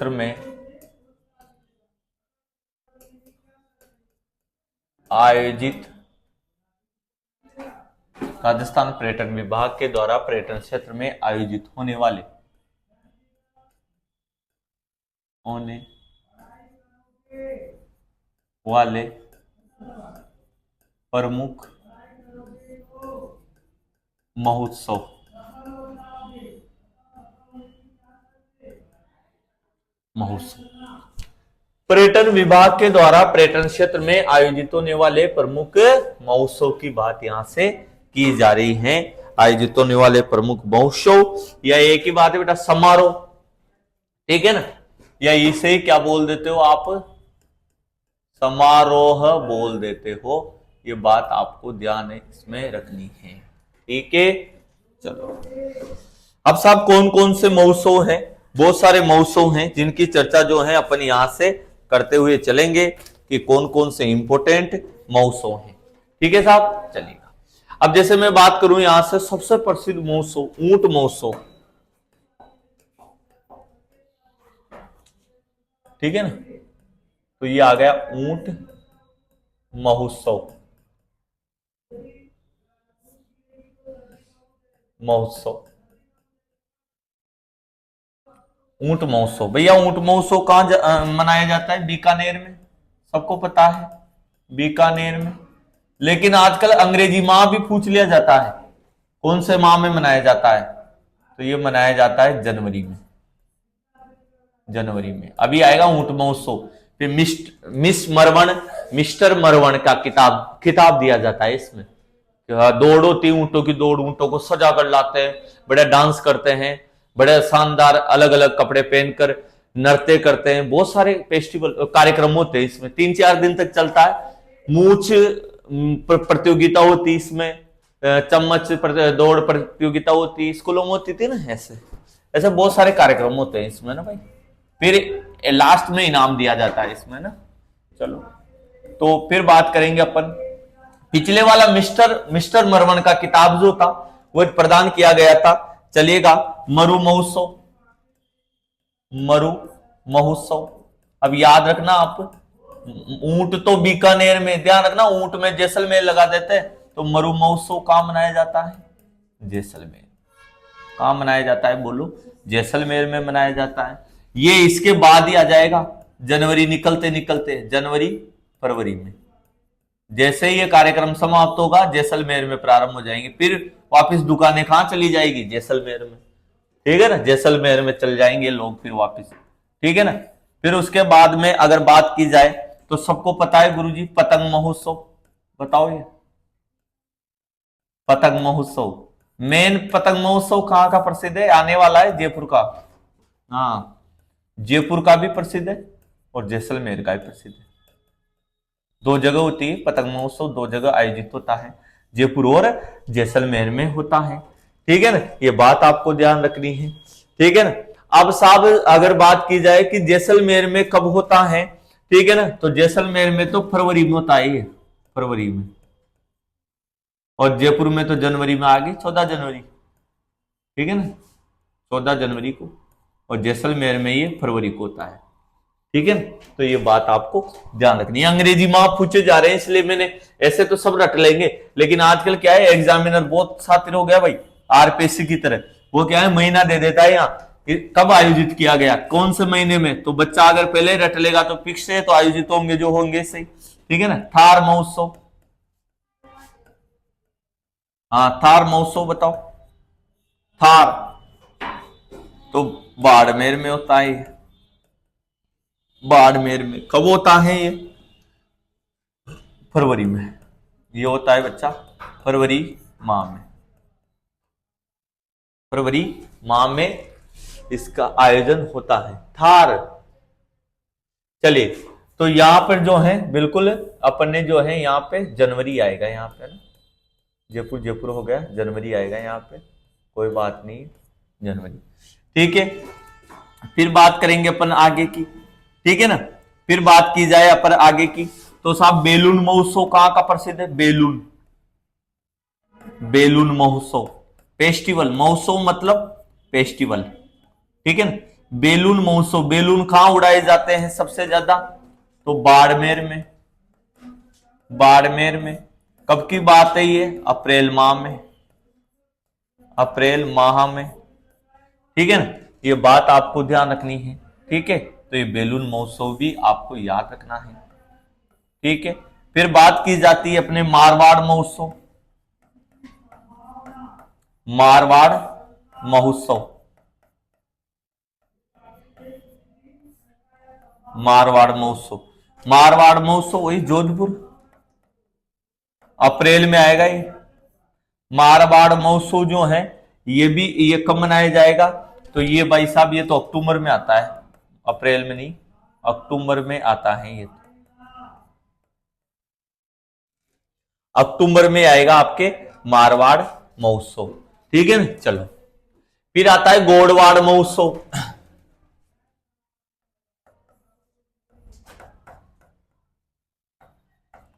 में आयोजित, राजस्थान पर्यटन विभाग के द्वारा पर्यटन क्षेत्र में आयोजित होने वाले प्रमुख महोत्सव। पर्यटन विभाग के द्वारा पर्यटन क्षेत्र में आयोजित होने वाले प्रमुख महोत्सव की बात यहां से की जा रही है। आयोजित होने वाले प्रमुख महोत्सव, या एक ही बात है बेटा, समारोह, ठीक है ना, या इसे क्या बोल देते हो आप, समारोह बोल देते हो। ये बात आपको ध्यान इसमें रखनी है, ठीक है। चलो अब साहब कौन कौन से महोत्सव हैं, बहुत सारे महोत्सव हैं जिनकी चर्चा जो है अपन यहां से करते हुए चलेंगे कि कौन कौन से इंपोर्टेंट महोत्सव हैं, ठीक है साहब। चलिएगा, अब जैसे मैं बात करूं यहां से सबसे प्रसिद्ध महोत्सव ऊंट महोत्सव, ठीक है ना, तो ये आ गया ऊंट महोत्सव। ऊंट महोत्सव, भैया ऊंट महोत्सव कहां मनाया जाता है, बीकानेर में, सबको पता है बीकानेर में। लेकिन आजकल अंग्रेजी माह भी पूछ लिया जाता है, कौन से माह में मनाया जाता है, तो ये मनाया जाता है जनवरी में। अभी आएगा ऊंट महोत्सव। फिर मिस्टर मरवण का खिताब दिया जाता है इसमें। दौड़ होती ऊंटों की दौड़, ऊंटों को सजा कर लाते हैं, बड़े डांस करते हैं, बड़े शानदार अलग अलग कपड़े पहनकर नृत्य करते हैं, बहुत सारे फेस्टिवल कार्यक्रम होते हैं इसमें, 3-4 दिन तक चलता है। मूछ प्रतियोगिता होती इसमें, चम्मच दौड़ प्रतियोगिता होती, स्कूलों में होती थी ना, ऐसे ऐसे बहुत सारे कार्यक्रम होते हैं इसमें ना भाई। फिर लास्ट में इनाम दिया जाता है इसमें ना। चलो तो फिर बात करेंगे अपन, पिछले वाला मिस्टर मरवन का किताब जो था वो प्रदान किया गया था। चलिएगा, मरु महोत्सव, अब याद रखना आप, ऊंट तो बीकानेर में, ध्यान रखना ऊंट में जैसलमेर लगा देते हैं, तो मरु महोत्सव कहां मनाया जाता है, जैसलमेर। कहां मनाया जाता है बोलो, जैसलमेर में मनाया जाता है। ये इसके बाद ही आ जाएगा, जनवरी निकलते जनवरी फरवरी में, जैसे ही ये कार्यक्रम समाप्त होगा जैसलमेर में प्रारंभ हो जाएंगे। फिर वापस दुकानें कहां चली जाएगी, जैसलमेर में, ठीक है ना, जैसलमेर में चल जाएंगे लोग फिर वापस, ठीक है ना। फिर उसके बाद में अगर बात की जाए तो सबको पता है गुरुजी पतंग महोत्सव, बताओ ये पतंग महोत्सव, मेन पतंग महोत्सव कहां का प्रसिद्ध है, आने वाला है जयपुर का, हाँ जयपुर का भी प्रसिद्ध है और जैसलमेर का भी प्रसिद्ध है। 2 जगह होती है पतंग महोत्सव, 2 जगह आयोजित होता है, जयपुर और जैसलमेर में होता है, ठीक है ना, ये बात आपको ध्यान रखनी है, ठीक है ना। अब साहब अगर बात की जाए कि जैसलमेर में कब होता है, ठीक है ना, तो जैसलमेर में तो फरवरी में होता है, ये फरवरी में, और जयपुर में तो जनवरी में आ गई, 14 जनवरी, ठीक है ना, 14 जनवरी को, और जैसलमेर में ये फरवरी को होता है, ठीक है ना। तो ये बात आपको ध्यान रखनी है। अंग्रेजी माह पूछे जा रहे हैं इसलिए मैंने, ऐसे तो सब रट लेंगे, लेकिन आजकल क्या है, एग्जामिनर बहुत शातिर हो गया भाई, आरपीएससी की तरह, वो क्या है महीना दे देता है यहाँ, कब आयोजित किया गया, कौन से महीने में, तो बच्चा अगर पहले रट लेगा तो फिक्स है, तो आयोजित होंगे जो होंगे सही, ठीक है ना। थार महोत्सव, हाँ थार महोत्सव बताओ, थार तो बाड़मेर में होता है ये, बाड़मेर में। कब होता है ये? फरवरी में। ये होता है बच्चा फरवरी माह में, फरवरी माह में इसका आयोजन होता है। थार, चलिए तो यहां पर जो है बिल्कुल अपन ने जो है यहाँ पे जनवरी आएगा, यहाँ पे ना जयपुर जयपुर हो गया, जनवरी आएगा यहाँ पे, कोई बात नहीं, जनवरी, ठीक है। फिर बात करेंगे अपन आगे की, ठीक है ना। फिर बात की जाए अपन आगे की, तो साहब बेलून महोत्सव कहां का प्रसिद्ध है? बेलून, बेलून महोत्सव, फेस्टिवल, महोत्सव मतलब फेस्टिवल, ठीक है ना। बेलून महोत्सव, बेलून कहां उड़ाए जाते हैं सबसे ज्यादा? तो बाड़मेर में, बाड़मेर में। कब की बात है ये? अप्रैल माह में, अप्रैल माह में, ठीक है ना। ये बात आपको ध्यान रखनी है, ठीक है। तो ये बेलून महोत्सव भी आपको याद रखना है, ठीक है। फिर बात की जाती है अपने मारवाड़ महोत्सव, मारवाड़ महोत्सव, मारवाड़ महोत्सव, मारवाड़ महोत्सव वही जोधपुर, अप्रैल में आएगा ये। मारवाड़ महोत्सव जो है ये कब मनाया जाएगा? तो ये भाई साहब ये तो अक्टूबर में आता है, अप्रैल में नहीं, अक्टूबर में आता है ये, अक्टूबर में आएगा आपके मारवाड़ महोत्सव, ठीक है ना। चलो फिर आता है गोड़वाड़ महोत्सव,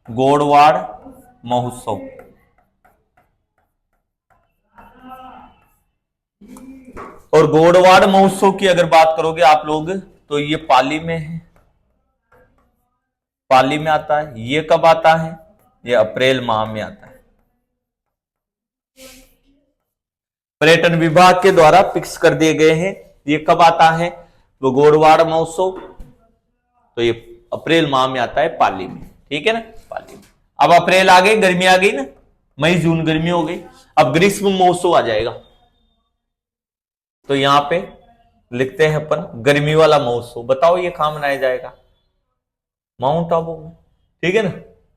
गोड़वाड़ महोत्सव, और गोड़वाड़ महोत्सव की अगर बात करोगे आप लोग तो ये पाली में है, पाली में आता है। ये कब आता है? ये अप्रैल माह में आता है। पर्यटन विभाग के द्वारा फिक्स कर दिए गए हैं ये कब आता है वो गोड़वाड़ महोत्सव, तो ये अप्रैल माह में आता है पाली में, ठीक है ना, पाली में। अब अप्रैल आ गई, गर्मी आ गई ना, मई जून गर्मी हो गई, अब ग्रीष्म महोत्सव आ जाएगा। तो यहां पे लिखते हैं अपन गर्मी वाला महोत्सव, बताओ ये कहां मनाया जाएगा? माउंट आबू में, ठीक है ना।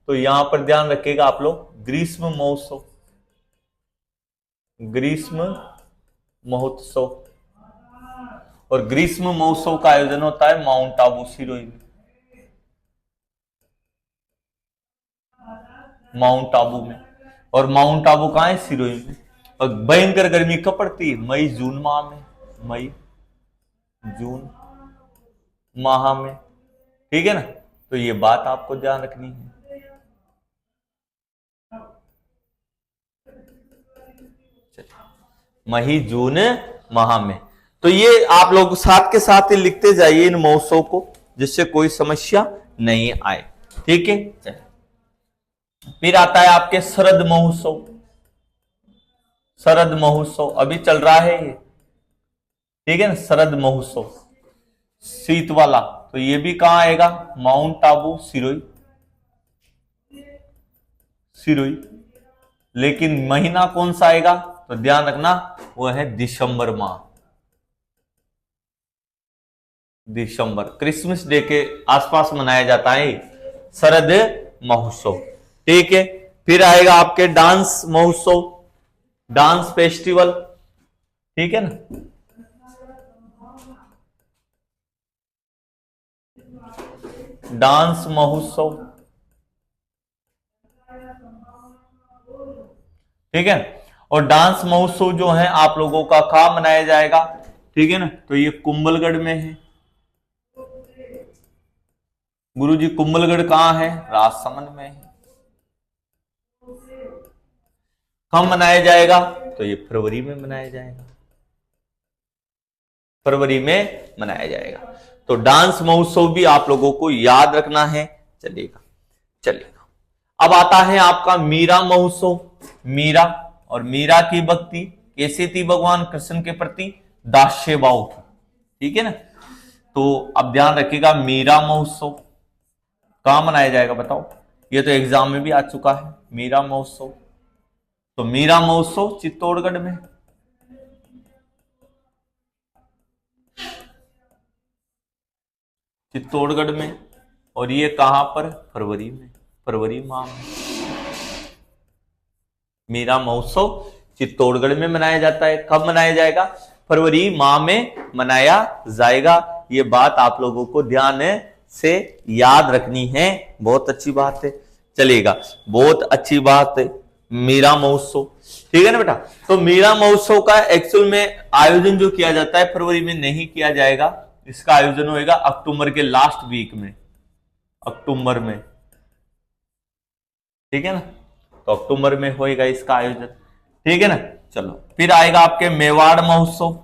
तो यहां पर ध्यान रखिएगा आप लोग, ग्रीष्म महोत्सव, ग्रीष्म महोत्सव, और ग्रीष्म महोत्सव का आयोजन होता है माउंट आबू सिरोही में, माउंट आबू में। और माउंट आबू कहां है? सिरोही में। और भयंकर गर्मी कब पड़ती है? मई जून माह में, मई जून माह में, ठीक है ना। तो ये बात आपको ध्यान रखनी है। मई जून माह में, तो ये आप लोग साथ के साथ ही लिखते जाइए इन महोत्सव को, जिससे कोई समस्या नहीं आए, ठीक है। फिर आता है आपके शरद महोत्सव, शरद महोत्सव अभी चल रहा है ये, ठीक है ना, शरद महोत्सव शीत वाला। तो ये भी कहां आएगा? माउंट आबू सिरोही, सिरोही। लेकिन महीना कौन सा आएगा? तो ध्यान रखना वो है दिसंबर माह, दिसंबर, क्रिसमस डे के आसपास मनाया जाता है शरद महोत्सव, ठीक है। फिर आएगा आपके डांस महोत्सव, डांस फेस्टिवल, ठीक है ना। डांस महोत्सव, ठीक है। और डांस महोत्सव जो है आप लोगों का कहां मनाया जाएगा, ठीक है ना। तो ये कुंभलगढ़ में है, गुरुजी कुंभलगढ़ कहां है? राजसमंद में है। कब मनाया जाएगा? तो ये फरवरी में मनाया जाएगा, फरवरी में मनाया जाएगा। तो डांस महोत्सव भी आप लोगों को याद रखना है, चलेगा, चलेगा। अब आता है आपका मीरा महोत्सव, मीरा, और मीरा की भक्ति कैसी थी भगवान कृष्ण के प्रति? दास्य भाव की, ठीक है ना। तो अब ध्यान रखिएगा मीरा महोत्सव कहां मनाया जाएगा बताओ? ये तो एग्जाम में भी आ चुका है मीरा महोत्सव। तो मीरा महोत्सव चित्तौड़गढ़ में, चित्तौड़गढ़ में, और ये कहां पर, फरवरी में, फरवरी माह में। मीरा महोत्सव चित्तौड़गढ़ में मनाया जाता है। कब मनाया जाएगा, फरवरी माह में मनाया जाएगा। ये बात आप लोगों को ध्यान से याद रखनी है, बहुत अच्छी बात है, चलेगा, बहुत अच्छी बात है। मीरा महोत्सव, ठीक है ना बेटा। तो मीरा महोत्सव का एक्चुअल में आयोजन जो किया जाता है फरवरी में नहीं किया जाएगा, इसका आयोजन होगा अक्टूबर के लास्ट वीक में, अक्टूबर में, ठीक है ना। तो अक्टूबर में होएगा इसका आयोजन, ठीक है ना। चलो फिर आएगा आपके मेवाड़ महोत्सव,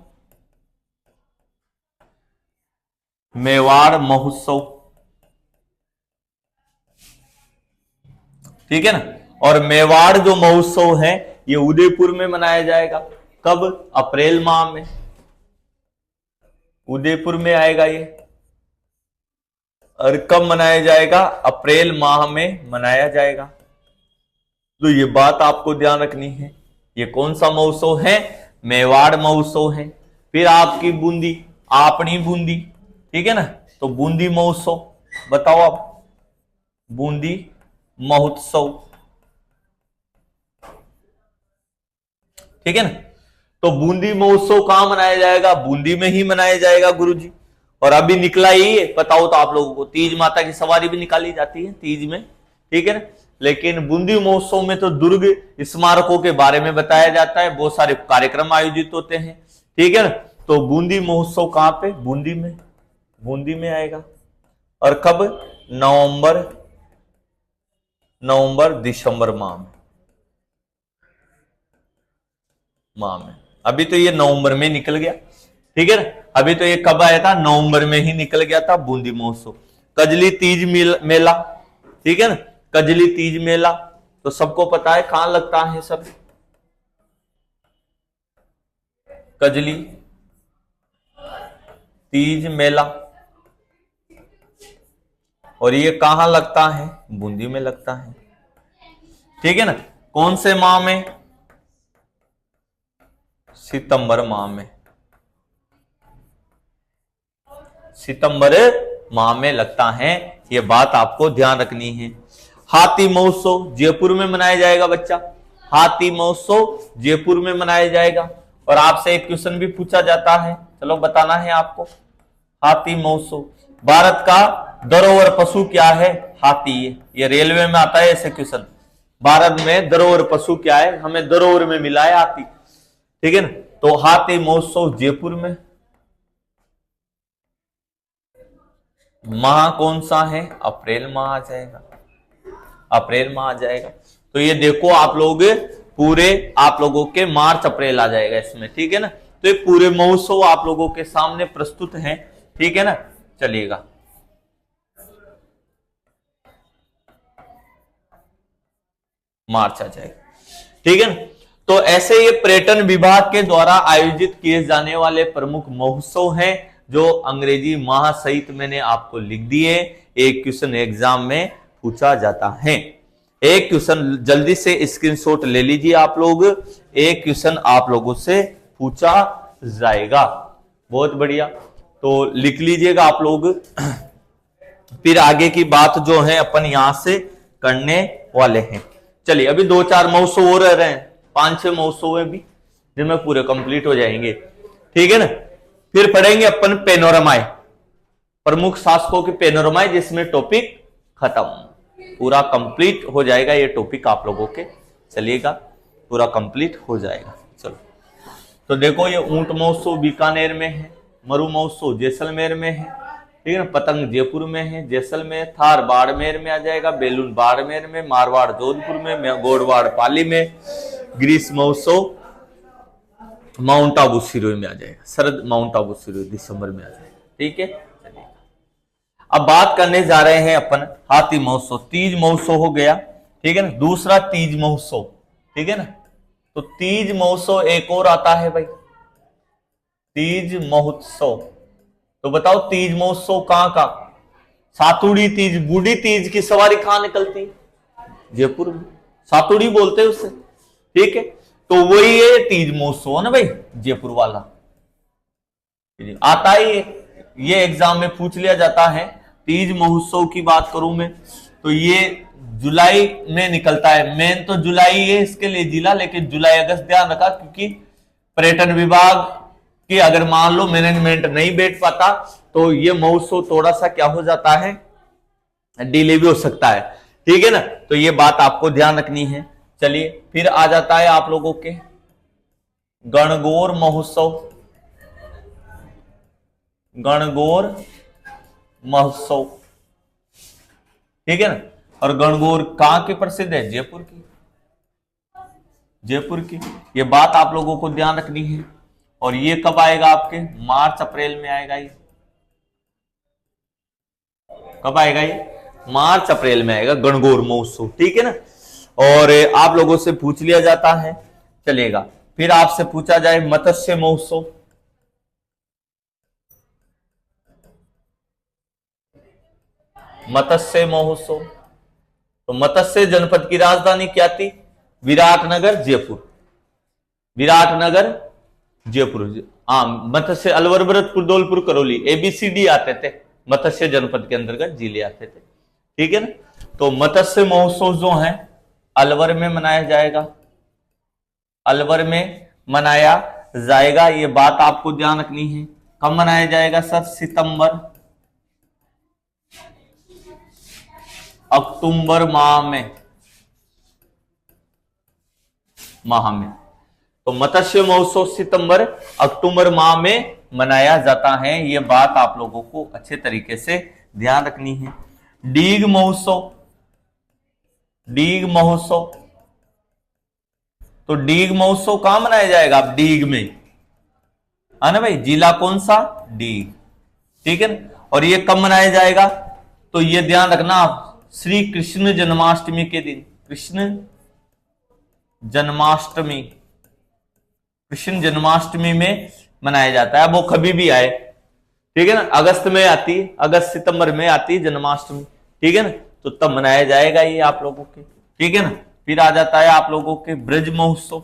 मेवाड़ महोत्सव, ठीक है ना। और मेवाड़ जो महोत्सव है ये उदयपुर में मनाया जाएगा। कब, अप्रैल माह में, उदयपुर में आएगा ये। और कब मनाया जाएगा, अप्रैल माह में मनाया जाएगा। तो ये बात आपको ध्यान रखनी है। ये कौन सा महोत्सव है, मेवाड़ महोत्सव है। फिर आपकी बूंदी, आपनी बूंदी, ठीक है ना। तो बूंदी महोत्सव, बताओ आप, बूंदी महोत्सव, ठीक है ना। तो बूंदी महोत्सव कहां मनाया जाएगा, बूंदी में ही मनाया जाएगा गुरुजी। और अभी निकला ही है, बताओ तो आप लोगों को, तीज माता की सवारी भी निकाली जाती है तीज में, ठीक है ना। लेकिन बूंदी महोत्सव में तो दुर्ग स्मारकों के बारे में बताया जाता है, बहुत सारे कार्यक्रम आयोजित होते हैं, ठीक है ना। तो बूंदी महोत्सव कहां पे, बूंदी में, बूंदी में आएगा। और कब, नवंबर दिसंबर माह में। अभी तो ये नवंबर में निकल गया, ठीक है ना। अभी तो ये कब आया था, नवंबर में ही निकल गया था बूंदी महोत्सव। कजली तीज मेला, ठीक है ना, कजली तीज मेला तो सबको पता है कहां लगता है सब, कजली तीज मेला। और ये कहां लगता है, बूंदी में लगता है, ठीक है ना। कौन से माह में, सितंबर माह में, सितंबर माह में लगता है, ये बात आपको ध्यान रखनी है। हाथी महोत्सव जयपुर में मनाया जाएगा बच्चा, हाथी महोत्सव जयपुर में मनाया जाएगा। और आपसे एक क्वेश्चन भी पूछा जाता है, चलो बताना है आपको, हाथी महोत्सव, भारत का धरोहर पशु क्या है, हाथी। ये रेलवे में आता है ऐसे क्वेश्चन, भारत में धरोहर पशु क्या है, हमें धरोहर में मिला है हाथी, ठीक है ना। तो हाथी महोत्सव जयपुर में। माह कौन सा है, अप्रैल माह आ जाएगा, अप्रैल माह आ जाएगा। तो ये देखो आप लोग, पूरे आप लोगों के मार्च अप्रैल आ जाएगा इसमें, ठीक है ना। तो ये पूरे महोत्सव आप लोगों के सामने प्रस्तुत हैं, ठीक है ना, चलिएगा। मार्च आ जाएगा, ठीक है ना। तो ऐसे ये पर्यटन विभाग के द्वारा आयोजित किए जाने वाले प्रमुख महोत्सव हैं, जो अंग्रेजी माह सहित मैंने आपको लिख दिए, एक क्वेश्चन एग्जाम में पूछा जाता है। एक क्वेश्चन जल्दी से स्क्रीनशॉट ले लीजिए आप लोग, एक क्वेश्चन आप लोगों से पूछा जाएगा, बहुत बढ़िया, तो लिख लीजिएगा आप लोग। फिर आगे की बात जो है अपन यहां से करने वाले हैं। चलिए अभी 2-4 महोत्सव हो रहे हैं, 5-6 महोत्सव है भी, जिनमें पूरे कंप्लीट हो जाएंगे, ठीक है ना। फिर पढ़ेंगे अपन पेनोरमाए, प्रमुख शासकों के पेनोरमाए, जिसमें टॉपिक खत्म, पूरा कंप्लीट हो जाएगा ये टॉपिक आप लोगों के, चलिएगा पूरा कंप्लीट हो जाएगा। चलो तो देखो, ये ऊंट महोत्सव बीकानेर में है, मरु महोत्सव जैसलमेर में है, ठीक है ना, पतंग जयपुर में है, जैसलमेर, थार बाड़मेर में आ जाएगा, बेलून बाड़मेर में, मारवाड़ जोधपुर में, गोड़वाड़ पाली में, ग्रीष्म महोत्सव माउंट आबू सिरोही में आ जाएगा, शरद माउंट आबू सिरोही दिसंबर में आ जाएगा, ठीक है। चलिए अब बात करने जा रहे हैं अपन हाथी महोत्सव, तीज महोत्सव हो गया, ठीक है ना। दूसरा तीज महोत्सव, ठीक है ना। तो तीज महोत्सव एक और आता है भाई, तीज महोत्सव। तो बताओ तीज महोत्सव कहां का, सातुड़ी तीज, बूढ़ी तीज की सवारी कहां निकलती, जयपुर में, सातुड़ी बोलते हैं उससे, ठीक है। तो वही है तीज महोत्सव है ना भाई, जयपुर वाला आता ही, ये एग्जाम में पूछ लिया जाता है, तीज महोत्सव की बात करूं मैं तो ये जुलाई में निकलता है। मेन तो जुलाई है इसके लिए जिला, लेकिन जुलाई अगस्त ध्यान रखा, क्योंकि पर्यटन विभाग की अगर मान लो मैनेजमेंट नहीं बैठ पाता तो ये महोत्सव थोड़ा सा क्या हो जाता है, डिले भी हो सकता है। ठीक है ना, तो ये बात आपको ध्यान रखनी है। चलिए फिर आ जाता है आप लोगों के गणगौर महोत्सव। गणगौर महोत्सव, ठीक है ना, और गणगौर कहां की प्रसिद्ध है, जयपुर की। जयपुर की, ये बात आप लोगों को ध्यान रखनी है। और ये कब आएगा आपके, मार्च अप्रैल में आएगा। ये कब आएगा, ये मार्च अप्रैल में आएगा गणगौर महोत्सव। ठीक है ना, और आप लोगों से पूछ लिया जाता है, चलेगा। फिर आपसे पूछा जाए मत्स्य महोत्सव। मत्स्य महोत्सव, तो मत्स्य जनपद की राजधानी क्या थी, विराटनगर जयपुर। विराटनगर जयपुर, हाँ। मत्स्य अलवर, भरतपुर, धौलपुर, करौली, ABCD आते थे मत्स्य जनपद के अंतर्गत जिले आते थे। ठीक है ना, तो मत्स्य महोत्सव जो है अलवर में मनाया जाएगा। अलवर में मनाया जाएगा, ये बात आपको ध्यान रखनी है। कब मनाया जाएगा सर, सितंबर अक्टूबर माह में। तो मत्स्य महोत्सव सितंबर अक्टूबर माह में मनाया जाता है। यह बात आप लोगों को अच्छे तरीके से ध्यान रखनी है। डीग महोत्सव, डीग महोत्सव, तो डीग महोत्सव कहां मनाया जाएगा, आप डीग में, है ना भाई, जिला कौन सा, डीग। ठीक है ना, और ये कब मनाया जाएगा, तो ये ध्यान रखना आप, श्री कृष्ण जन्माष्टमी के दिन। कृष्ण जन्माष्टमी, कृष्ण जन्माष्टमी में मनाया जाता है। वो कभी भी आए, ठीक है ना, अगस्त में आती है, अगस्त सितंबर में आती है जन्माष्टमी। ठीक है ना, तो तब मनाया जाएगा ये आप लोगों के। ठीक है ना, फिर आ जाता है आप लोगों के ब्रज महोत्सव।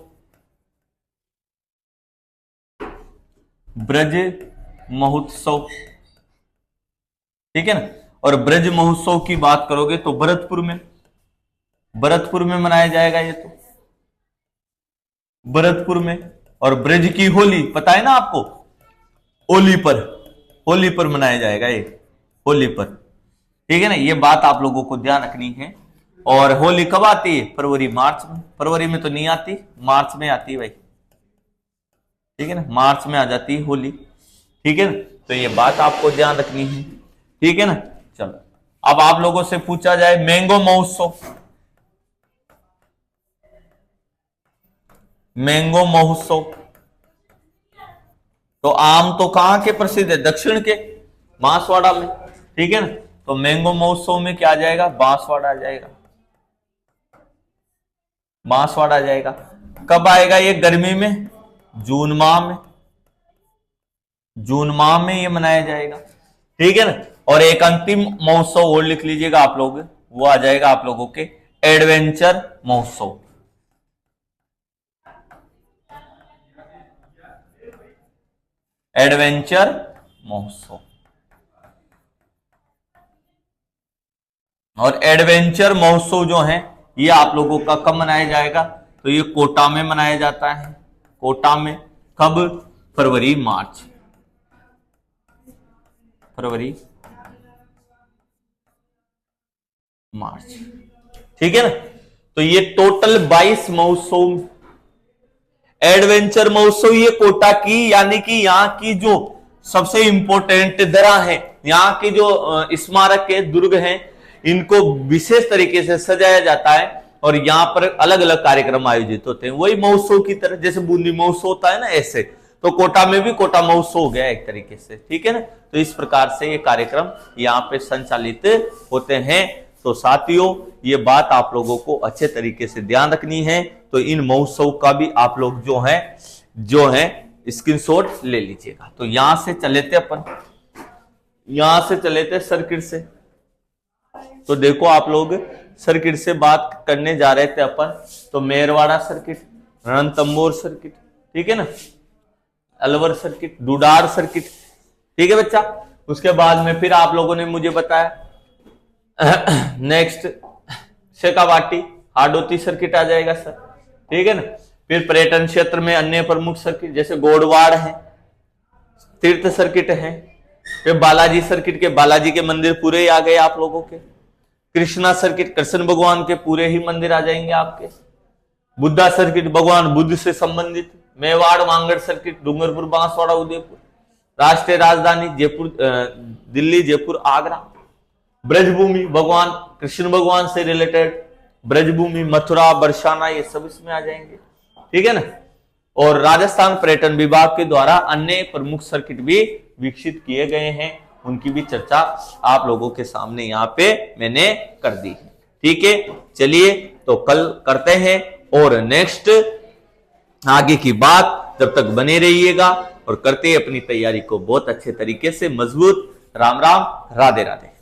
ब्रज महोत्सव, ठीक है ना, और ब्रज महोत्सव की बात करोगे तो भरतपुर में मनाया जाएगा ये, तो भरतपुर में। और ब्रज की होली पता है ना आपको, होली पर मनाया जाएगा ये, होली पर। ठीक है ना, ये बात आप लोगों को ध्यान रखनी है। और होली कब आती है, फरवरी मार्च में। फरवरी में तो नहीं आती, मार्च में आती है भाई। ठीक है ना, मार्च में आ जाती है होली। ठीक है ना, तो ये बात आपको ध्यान रखनी है। ठीक है ना, चलो अब आप लोगों से पूछा जाए मैंगो महोत्सव। मैंगो महोत्सव, तो आम तो कहां के प्रसिद्ध है, दक्षिण के, बांसवाड़ा में। ठीक है ना, तो मैंगो महोत्सव में क्या आ जाएगा, बांसवाड़ा आ जाएगा, बांसवाड़ा आ जाएगा। कब आएगा ये, गर्मी में, जून माह में, जून माह में ये मनाया जाएगा। ठीक है ना, और एक अंतिम महोत्सव और लिख लीजिएगा आप लोग, वो आ जाएगा आप लोगों के एडवेंचर महोत्सव। एडवेंचर महोत्सव, और एडवेंचर महोत्सव जो है ये आप लोगों का कब मनाया जाएगा, तो ये कोटा में मनाया जाता है। कोटा में कब, फरवरी मार्च, फरवरी मार्च। ठीक है ना, तो ये टोटल 22 महोत्सव, एडवेंचर महोत्सव ये कोटा की, यानी कि यहाँ की जो सबसे इंपॉर्टेंट दरा है, यहाँ की जो स्मारक के दुर्ग हैं, इनको विशेष तरीके से सजाया जाता है और यहाँ पर अलग अलग कार्यक्रम आयोजित होते हैं। वही महोत्सव की तरह, जैसे बूंदी महोत्सव होता है ना, ऐसे तो कोटा में भी कोटा महोत्सव हो गया एक तरीके से। ठीक है ना, तो इस प्रकार से ये कार्यक्रम यहाँ पे संचालित होते हैं। तो साथियों, ये बात आप लोगों को अच्छे तरीके से ध्यान रखनी है। तो इन महोत्सव का भी आप लोग जो है स्क्रीनशॉट ले लीजिएगा। तो यहां से चले थे अपन, यहां से चले थे सर्किट से। तो देखो आप लोग, सर्किट से बात करने जा रहे थे अपन, तो मेरवाड़ा सर्किट, रणथंभौर सर्किट, ठीक है ना, अलवर सर्किट, डुडार सर्किट। ठीक है बच्चा, उसके बाद में फिर आप लोगों ने मुझे बताया नेक्स्ट शेखावाटी हाडोती सर्किट आ जाएगा सर, ठीक है ना। फिर पर्यटन क्षेत्र में अन्य प्रमुख सर्किट जैसे गोडवाड़ है, तीर्थ सर्किट है, फिर बालाजी सर्किट के बालाजी के मंदिर पूरे ही आ गए आप लोगों के। कृष्णा सर्किट कृष्ण भगवान के पूरे ही मंदिर आ जाएंगे आपके। बुद्धा सर्किट भगवान बुद्ध से संबंधित। मेवाड़ वांगड़ सर्किट डूंगरपुर बांसवाड़ा उदयपुर। राष्ट्रीय राजधानी जयपुर दिल्ली जयपुर आगरा। ब्रजभूमि भगवान कृष्ण भगवान से रिलेटेड ब्रजभूमि मथुरा बरसाना ये सब इसमें आ जाएंगे, ठीक है ना। और राजस्थान पर्यटन विभाग के द्वारा अन्य प्रमुख सर्किट भी विकसित किए गए हैं, उनकी भी चर्चा आप लोगों के सामने यहाँ पे मैंने कर दी है, ठीक है। चलिए तो कल करते हैं और नेक्स्ट आगे की बात, जब तक बने रहिएगा और करते अपनी तैयारी को बहुत अच्छे तरीके से मजबूत। राम राम, राधे राधे।